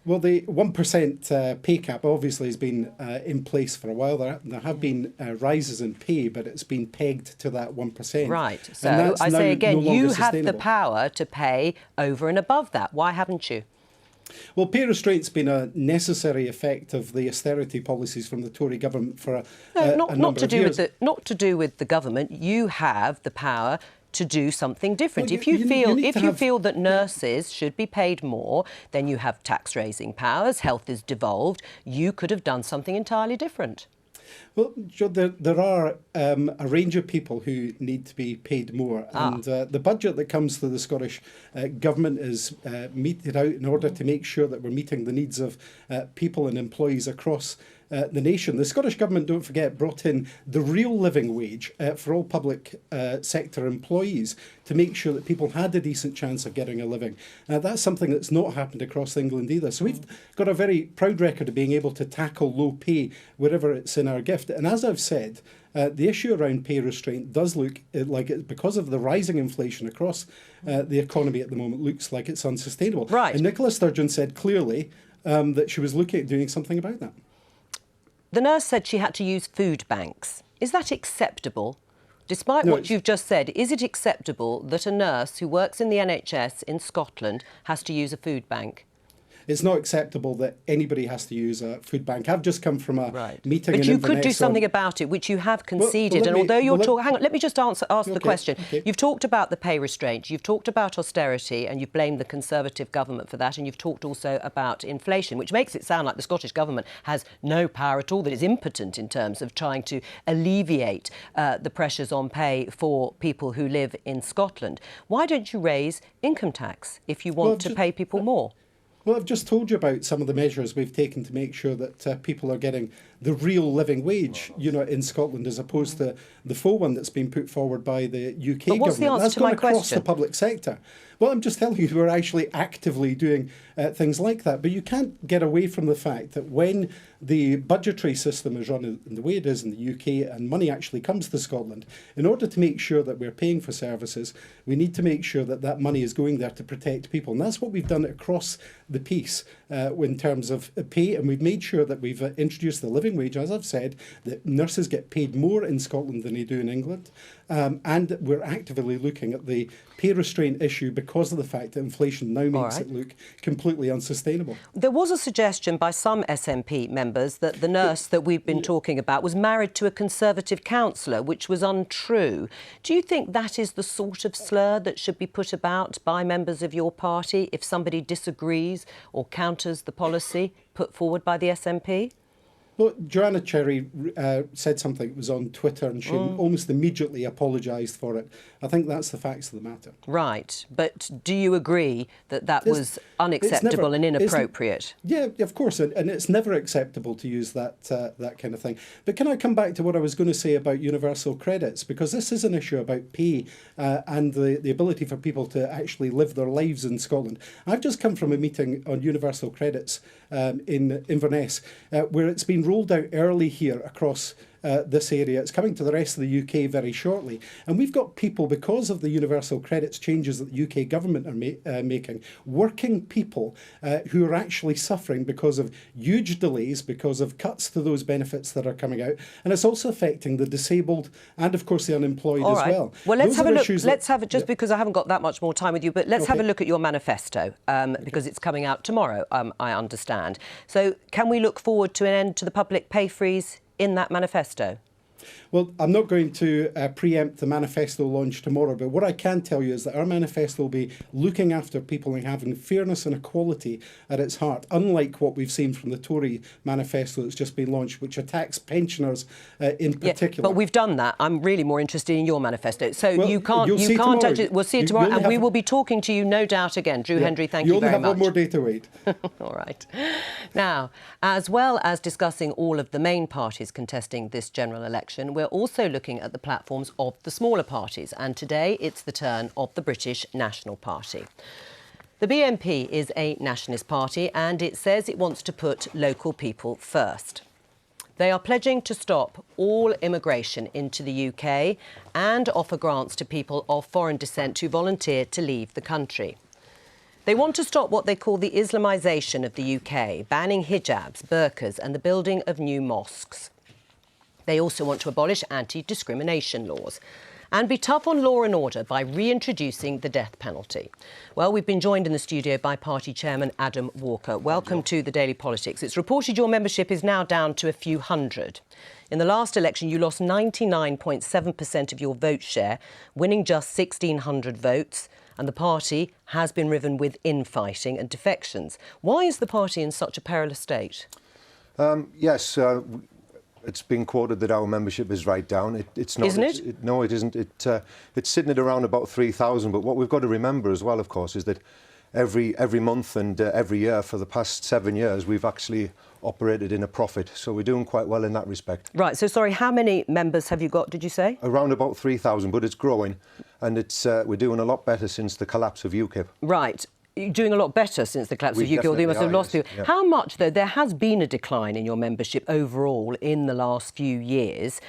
Well, the 1% pay cap obviously has been in place for a while. There have been rises in pay, but it's been pegged to that 1%. Right. So I say again, you have the power to pay over and above that. Why haven't you? Well, pay restraint's been a necessary effect of the austerity policies from the Tory government for a number of years. Not to do with the government. You have the power to do something different. Well, if you feel that nurses should be paid more, then you have tax-raising powers, health is devolved. You could have done something entirely different. Well, Joe, there are a range of people who need to be paid more. And the budget that comes to the Scottish Government is meted out in order to make sure that we're meeting the needs of people and employees across the nation. The Scottish Government, don't forget, brought in the real living wage for all public sector employees to make sure that people had a decent chance of getting a living. That's something that's not happened across England either. So we've got a very proud record of being able to tackle low pay wherever it's in our gift. And as I've said, the issue around pay restraint does look like it, because of the rising inflation across the economy at the moment, looks like it's unsustainable. Right. And Nicola Sturgeon said clearly that she was looking at doing something about that. The nurse said she had to use food banks. Is that acceptable? Despite what you've just said, is it acceptable that a nurse who works in the NHS in Scotland has to use a food bank? It's not acceptable that anybody has to use a food bank. I've just come from a meeting in Inverness. But you could do something about it, which you have conceded. And although you're talking... Hang on, let me just ask the question. Okay. You've talked about the pay restraint, you've talked about austerity, and you've blamed the Conservative government for that, and you've talked also about inflation, which makes it sound like the Scottish government has no power at all, that is impotent in terms of trying to alleviate the pressures on pay for people who live in Scotland. Why don't you raise income tax if you want to pay people more? Well, I've just told you about some of the measures we've taken to make sure that people are getting the real living wage, in Scotland, as opposed to the faux one that's been put forward by the UK government. What's the answer that's to my gone across question? the public sector. Well, I'm just telling you, we're actually actively doing things like that. But you can't get away from the fact that when the budgetary system is run in the way it is in the UK and money actually comes to Scotland, in order to make sure that we're paying for services, we need to make sure that that money is going there to protect people. And that's what we've done across the piece in terms of pay. And we've made sure that we've introduced the living wage, as I've said, that nurses get paid more in Scotland than they do in England. And we're actively looking at the pay restraint issue because of the fact that inflation now makes it look completely unsustainable. There was a suggestion by some SNP members that the nurse that we've been talking about was married to a Conservative councillor, which was untrue. Do you think that is the sort of slur that should be put about by members of your party if somebody disagrees or counters the policy put forward by the SNP? Well, Joanna Cherry said something that was on Twitter and she almost immediately apologised for it. I think that's the facts of the matter. Right. But do you agree that that was unacceptable and inappropriate? Yeah, of course. And it's never acceptable to use that kind of thing. But can I come back to what I was going to say about universal credits? Because this is an issue about pay and the ability for people to actually live their lives in Scotland. I've just come from a meeting on universal credits in Inverness, where it's been rolled out early here across this area. It's coming to the rest of the UK very shortly. And we've got people, because of the universal credits changes that the UK government are making, working people who are actually suffering because of huge delays, because of cuts to those benefits that are coming out. And it's also affecting the disabled and, of course, the unemployed as well. Well, let's have a look. Let's have it, just because I haven't got that much more time with you, but let's have a look at your manifesto, because it's coming out tomorrow, I understand. So can we look forward to an end to the public pay freeze in that manifesto? Well, I'm not going to preempt the manifesto launch tomorrow, but what I can tell you is that our manifesto will be looking after people and having fairness and equality at its heart, unlike what we've seen from the Tory manifesto that's just been launched, which attacks pensioners in particular. But we've done that. I'm really more interested in your manifesto. So well, you can't touch it. We'll see it tomorrow, and we will be talking to you, no doubt, again. Drew Hendry, thank you very much. You only have 1 more day to wait. All right. Now, as well as discussing all of the main parties contesting this general election, we're also looking at the platforms of the smaller parties, and today it's the turn of the British National Party. The BNP is a nationalist party and it says it wants to put local people first. They are pledging to stop all immigration into the UK and offer grants to people of foreign descent who volunteer to leave the country. They want to stop what they call the Islamisation of the UK, banning hijabs, burqas and the building of new mosques. They also want to abolish anti-discrimination laws and be tough on law and order by reintroducing the death penalty. Well, we've been joined in the studio by party chairman Adam Walker. Welcome to the Daily Politics. It's reported your membership is now down to a few hundred. In the last election, you lost 99.7% of your vote share, winning just 1,600 votes. And the party has been riven with infighting and defections. Why is the party in such a perilous state? Yes. It's been quoted that our membership is right down. It's not. Isn't it? No, it isn't. It's sitting at around about 3,000. But what we've got to remember as well, of course, is that every month and every year for the past 7 years, we've actually operated in a profit. So we're doing quite well in that respect. Right. So, sorry, how many members have you got, did you say? Around about 3,000, but it's growing. And we're doing a lot better since the collapse of UKIP. Right. You're doing a lot better since the collapse of UKIP, although you must have lost people. Yeah. How much, though? There has been a decline in your membership overall in the last few years.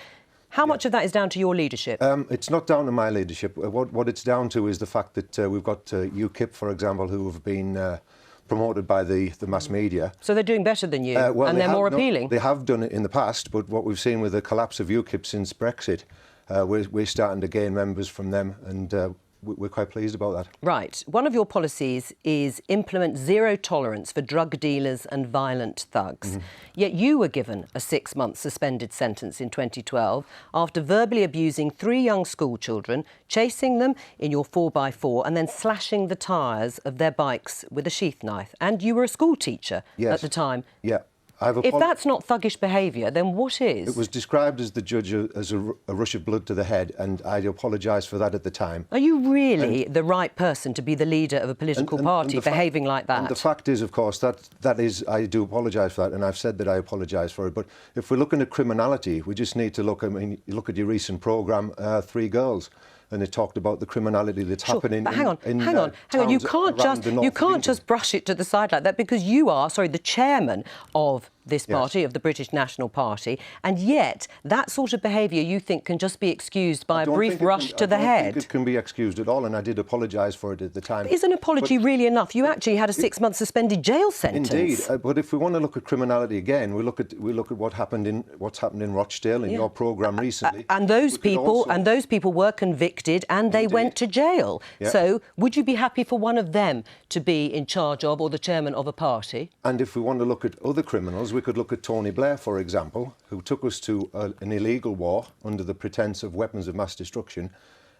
How much of that is down to your leadership? It's not down to my leadership. What it's down to is the fact that we've got UKIP, for example, who have been promoted by the mass media. So they're doing better than you, and they're more appealing? They have done it in the past, but what we've seen with the collapse of UKIP since Brexit, we're starting to gain members from them, and we're quite pleased about that. Right. One of your policies is implement zero tolerance for drug dealers and violent thugs. Mm-hmm. Yet you were given a 6-month suspended sentence in 2012 after verbally abusing 3 young school children, chasing them in your 4x4 and then slashing the tyres of their bikes with a sheath knife. And you were a school teacher at the time. Yeah. If that's not thuggish behaviour, then what is? It was described as the judge as a rush of blood to the head, and I apologise for that at the time. Are you really the right person to be the leader of a political party behaving like that? And the fact is, of course, that is, I do apologise for that, and I've said that I apologise for it. But if we're looking at criminality, we just need to look, I mean, you look at your recent programme, 3 Girls. And it talked about the criminality that's happening. But hang on. You can't just brush it to the side like that, because you are, the chairman of this party, of the British National Party, and yet that sort of behaviour you think can just be excused by a brief rush to the head? I don't think it can be excused at all, and I did apologise for it at the time. But is an apology really enough? You actually had a 6-month suspended jail sentence. Indeed, but if we want to look at criminality again, we look at what's happened in Rochdale in your programme recently. And those people were convicted and they went to jail. Yeah. So would you be happy for one of them to be in charge of or the chairman of a party? And if we want to look at other criminals, we could look at Tony Blair, for example, who took us to an illegal war under the pretence of weapons of mass destruction.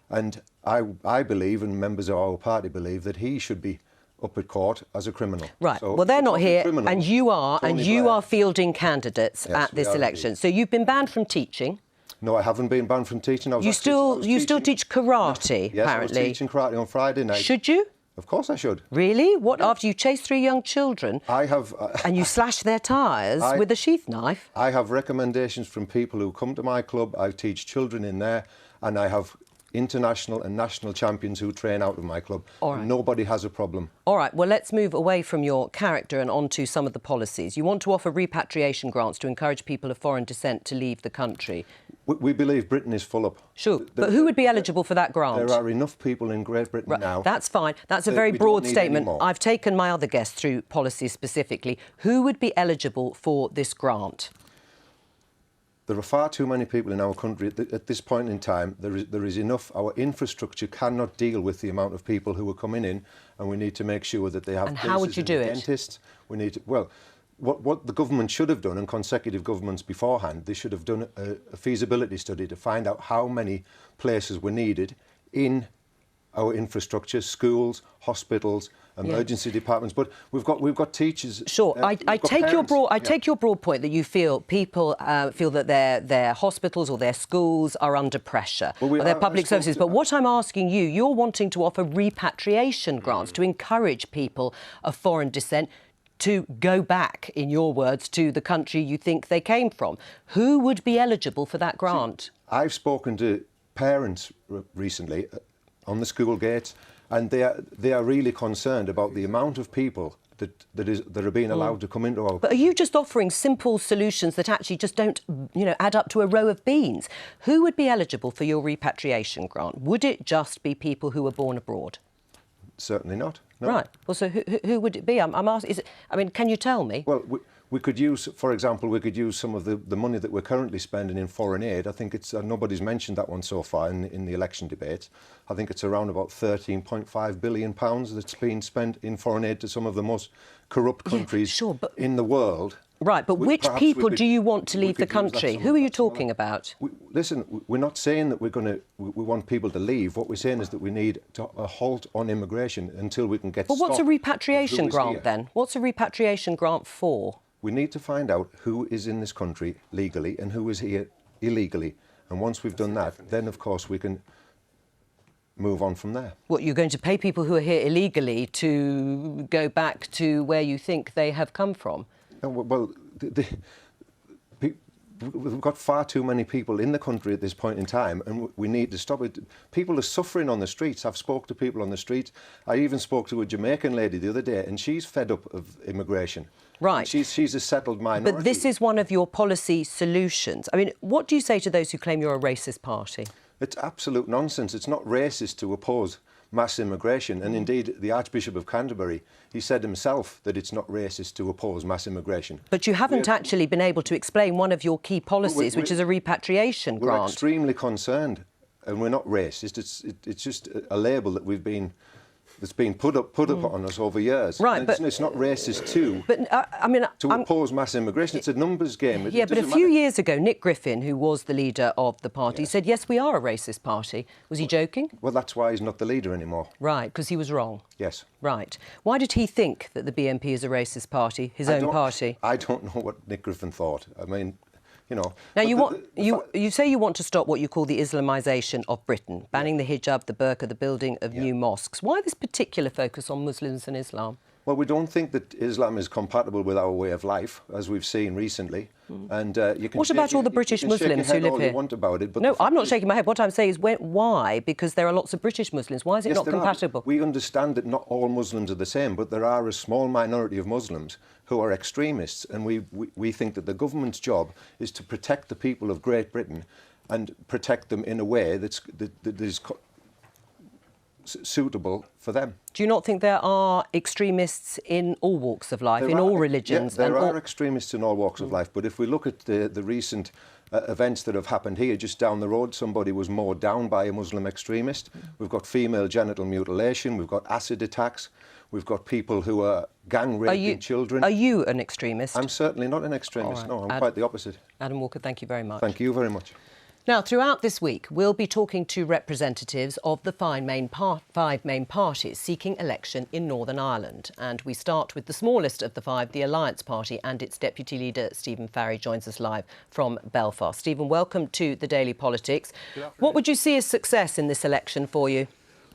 And I believe, and members of our party believe, that he should be up at court as a criminal. Right. So well, they're not here, criminals, and you are, Tony and you Blair. are fielding candidates Yes, at we this are election. indeed. So you've been banned from teaching. No, I haven't been banned from teaching. I was You actually- I still was you still teaching- teach karate, Yes, apparently. I was teaching karate on Friday night. Should you? Of course I should. Really? What, after you chase 3 young children I have... and you slash their tyres with a sheath knife? I have recommendations from people who come to my club. I teach children in there, and I have international and national champions who train out of my club. All right. And nobody has a problem. All right, well, let's move away from your character and on to some of the policies. You want to offer repatriation grants to encourage people of foreign descent to leave the country. We believe Britain is full up. Sure, but who would be eligible for that grant? There are enough people in Great Britain now. That's fine. That's a that very we don't broad need statement. any more. I've taken my other guests through policies specifically. Who would be eligible for this grant? There are far too many people in our country at this point in time. There is enough. Our infrastructure cannot deal with the amount of people who are coming in, and we need to make sure that they have. And how would places you in do the it? Dentists. We need to, well, what the government should have done, and consecutive governments beforehand, they should have done a feasibility study to find out how many places were needed in our infrastructure, schools, hospitals, emergency departments. But we've got teachers. Sure, I we've got take your parents. broad. I Yeah. take your broad point that you feel people feel that their hospitals or their schools are under pressure, Well, or their public services. But what I'm asking you, you're wanting to offer repatriation grants to encourage people of foreign descent to go back, in your words, to the country you think they came from. Who would be eligible for that grant? I've spoken to parents recently on the school gates, and they are really concerned about the amount of people that are being allowed to come into our. But are you just offering simple solutions that actually just don't, add up to a row of beans? Who would be eligible for your repatriation grant? Would it just be people who were born abroad? Certainly not. No. Right. Well, so who would it be? I'm asking. Can you tell me? Well, we could use, for example, some of the money that we're currently spending in foreign aid. I think it's nobody's mentioned that one so far in the election debate. I think it's around about £13.5 billion that's been spent in foreign aid to some of the most corrupt countries in the world. Right, but which people do you want to leave the country? Who are you talking about? Listen, we're not saying that we want people to leave. What we're saying is that we need a halt on immigration until we can get. But what's a stop repatriation of who is grant here. then? What's a repatriation grant for? We need to find out who is in this country legally and who is here illegally. And once we've done that, then of course we can move on from there. What, you're going to pay people who are here illegally to go back to where you think they have come from? No, well, we've got far too many people in the country at this point in time, and we need to stop it. People are suffering on the streets. I've spoke to people on the streets. I even spoke to a Jamaican lady the other day, and she's fed up of immigration. Right. She's a settled minority. But this is one of your policy solutions. What do you say to those who claim you're a racist party? It's absolute nonsense. It's not racist to oppose mass immigration, and indeed the Archbishop of Canterbury, he said himself that it's not racist to oppose mass immigration. But you haven't actually been able to explain one of your key policies, which is a repatriation grant. We're extremely concerned, and we're not racist. It's just a label that that's been put up on us over years. Right, and but it's not racist to oppose mass immigration. It's a numbers game. Yeah, but a few years ago, Nick Griffin, who was the leader of the party, said, yes, we are a racist party. Was he joking? Well, that's why he's not the leader anymore. Right, because he was wrong. Yes. Right. Why did he think that the BNP is a racist party, his own party? I don't know what Nick Griffin thought. Now you say you want to stop what you call the Islamisation of Britain, banning the hijab, the burqa, the building of new mosques. Why this particular focus on Muslims and Islam? Well, we don't think that Islam is compatible with our way of life, as we've seen recently. And you can what about all the British Muslims who live all here? You want about it, but no, I'm not shaking my head. What I'm saying is, why? Because there are lots of British Muslims. Why is it not compatible? We understand that not all Muslims are the same, but there are a small minority of Muslims who are extremists, and we think that the government's job is to protect the people of Great Britain and protect them in a way that is suitable for them. Do you not think there are extremists in all walks of life, in all religions? Yeah, there are extremists in all walks of life, but if we look at the recent events that have happened here, just down the road, somebody was mowed down by a Muslim extremist. We've got female genital mutilation, we've got acid attacks, we've got people who are gang raping children. Are you an extremist? I'm certainly not an extremist, no, I'm quite the opposite. Adam Walker, thank you very much. Thank you very much. Now, throughout this week, we'll be talking to representatives of the five main parties seeking election in Northern Ireland. And we start with the smallest of the five, the Alliance Party, and its deputy leader, Stephen Farry, joins us live from Belfast. Stephen, welcome to the Daily Politics. What would you see as success in this election for you?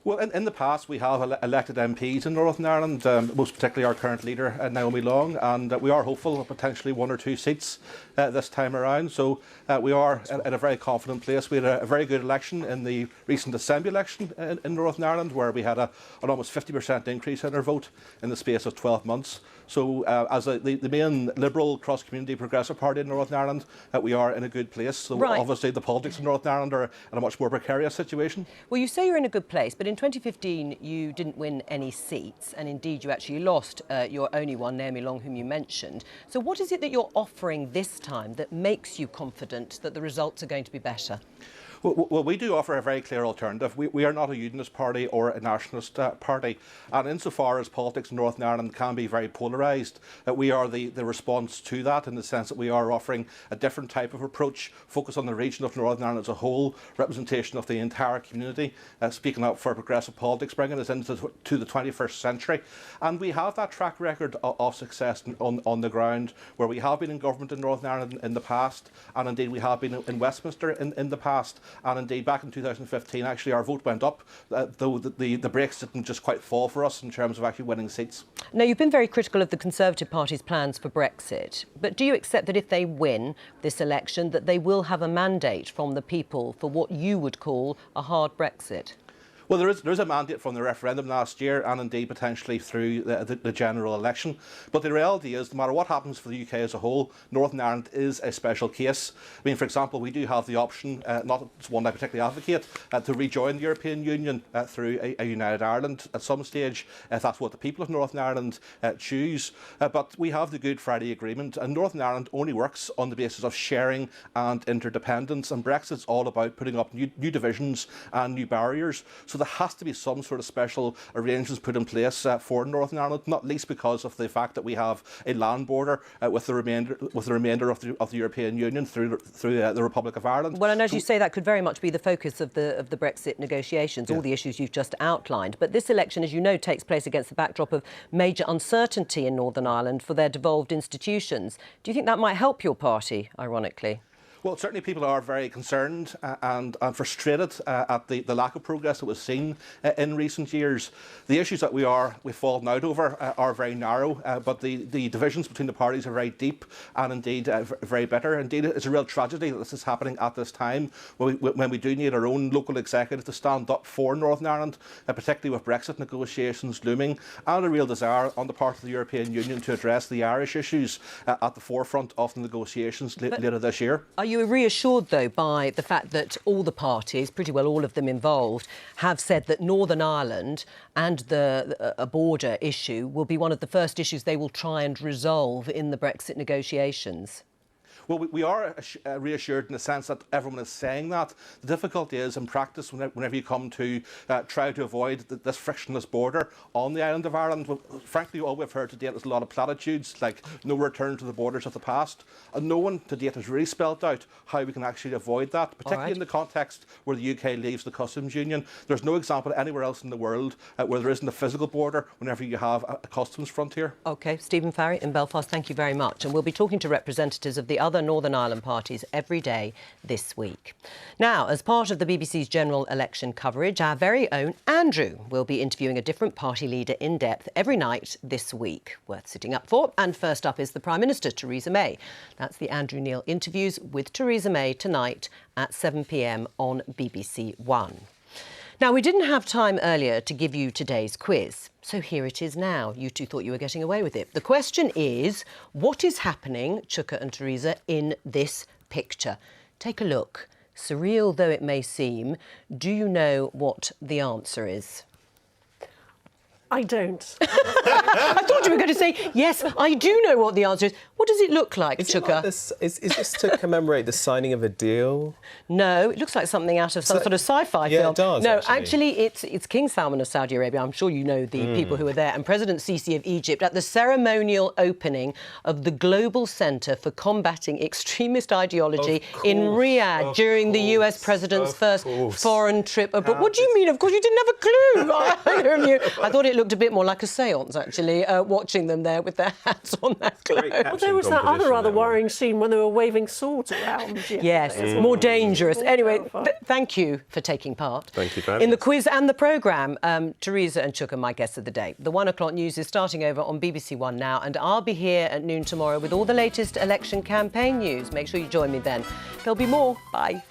Well, in the past, we have elected MPs in Northern Ireland, most particularly our current leader, Naomi Long, and we are hopeful of potentially 1 or 2 seats this time around. So we are in a very confident place. We had a very good election in the recent Assembly election in Northern Ireland, where we had an almost 50% increase in our vote in the space of 12 months. So as the main Liberal cross-community progressive party in Northern Ireland, we are in a good place. So obviously the politics in Northern Ireland are in a much more precarious situation. Well, you say you're in a good place, but in 2015 you didn't win any seats, and indeed you actually lost your only one, Naomi Long, whom you mentioned. So what is it that you're offering this time that makes you confident that the results are going to be better? Well, we do offer a very clear alternative. We are not a unionist party or a nationalist party. And insofar as politics in Northern Ireland can be very polarised, we are the response to that, in the sense that we are offering a different type of approach, focus on the region of Northern Ireland as a whole, representation of the entire community, speaking up for progressive politics, bringing us into the 21st century. And we have that track record of success on the ground, where we have been in government in Northern Ireland in the past, and indeed we have been in Westminster in the past. And indeed, back in 2015, actually, our vote went up, though the breaks didn't just quite fall for us in terms of actually winning seats. Now, you've been very critical of the Conservative Party's plans for Brexit, but do you accept that if they win this election, that they will have a mandate from the people for what you would call a hard Brexit? Well, there is a mandate from the referendum last year, and indeed potentially through the general election. But the reality is, no matter what happens for the UK as a whole, Northern Ireland is a special case. I mean, for example, we do have the option, not one I particularly advocate, to rejoin the European Union through a united Ireland at some stage, if that's what the people of Northern Ireland choose. But we have the Good Friday Agreement, and Northern Ireland only works on the basis of sharing and interdependence, and Brexit's all about putting up new divisions and new barriers. So there has to be some sort of special arrangements put in place for Northern Ireland, not least because of the fact that we have a land border with the remainder of the European Union through the Republic of Ireland. Well, and as you say, that could very much be the focus of the Brexit negotiations, all the issues you've just outlined. But this election, as you know, takes place against the backdrop of major uncertainty in Northern Ireland for their devolved institutions. Do you think that might help your party, ironically? Well, certainly people are very concerned and frustrated at the lack of progress that was seen in recent years. The issues that we've fallen out over are very narrow, but the divisions between the parties are very deep and indeed very bitter. Indeed, it's a real tragedy that this is happening at this time when we do need our own local executive to stand up for Northern Ireland, particularly with Brexit negotiations looming, and a real desire on the part of the European Union to address the Irish issues at the forefront of the negotiations later this year. Are you reassured, though, by the fact that all the parties, pretty well all of them involved, have said that Northern Ireland and a border issue will be one of the first issues they will try and resolve in the Brexit negotiations? Well, we are reassured in the sense that everyone is saying that. The difficulty is, in practice, whenever you come to try to avoid this frictionless border on the island of Ireland, well, frankly, all we've heard to date is a lot of platitudes, like no return to the borders of the past. And no one to date has really spelled out how we can actually avoid that, particularly in the context where the UK leaves the customs union. There's no example anywhere else in the world where there isn't a physical border whenever you have a customs frontier. OK, Stephen Farry in Belfast, thank you very much. And we'll be talking to representatives of the other Northern Ireland parties every day this week. Now, as part of the BBC's general election coverage, our very own Andrew will be interviewing a different party leader in depth every night this week. Worth sitting up for. And first up is the Prime Minister, Theresa May. That's the Andrew Neil Interviews with Theresa May tonight at 7 p.m. on BBC One. Now, we didn't have time earlier to give you today's quiz, so here it is now. You two thought you were getting away with it. The question is, what is happening, Chuka and Theresa, in this picture? Take a look. Surreal though it may seem, do you know what the answer is? I don't. I thought you were going to say, yes, I do know what the answer is. What does it look like, Chuka? Is this to commemorate the signing of a deal? No, it looks like something out of some sort of sci-fi yeah, film. It does, no, actually it's King Salman of Saudi Arabia. I'm sure you know the people who were there, and President Sisi of Egypt at the ceremonial opening of the Global Centre for Combating Extremist Ideology in Riyadh during the US President's first foreign trip abroad. What do you mean? Of course, you didn't have a clue. I know you. I thought it looked a bit more like a séance, actually, watching them there with their hats on their clothes. Well, there was that other rather worrying scene when they were waving swords around. Yes, more dangerous. Anyway, thank you for taking part. Thank you for having in the quiz and the programme, Teresa and Chuka, my guests of the day. The 1 o'clock news is starting over on BBC One now, and I'll be here at noon tomorrow with all the latest election campaign news. Make sure you join me then. There'll be more. Bye.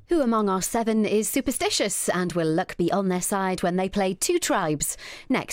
Who among our 7 is superstitious and will luck be on their side when they play Two Tribes? Next.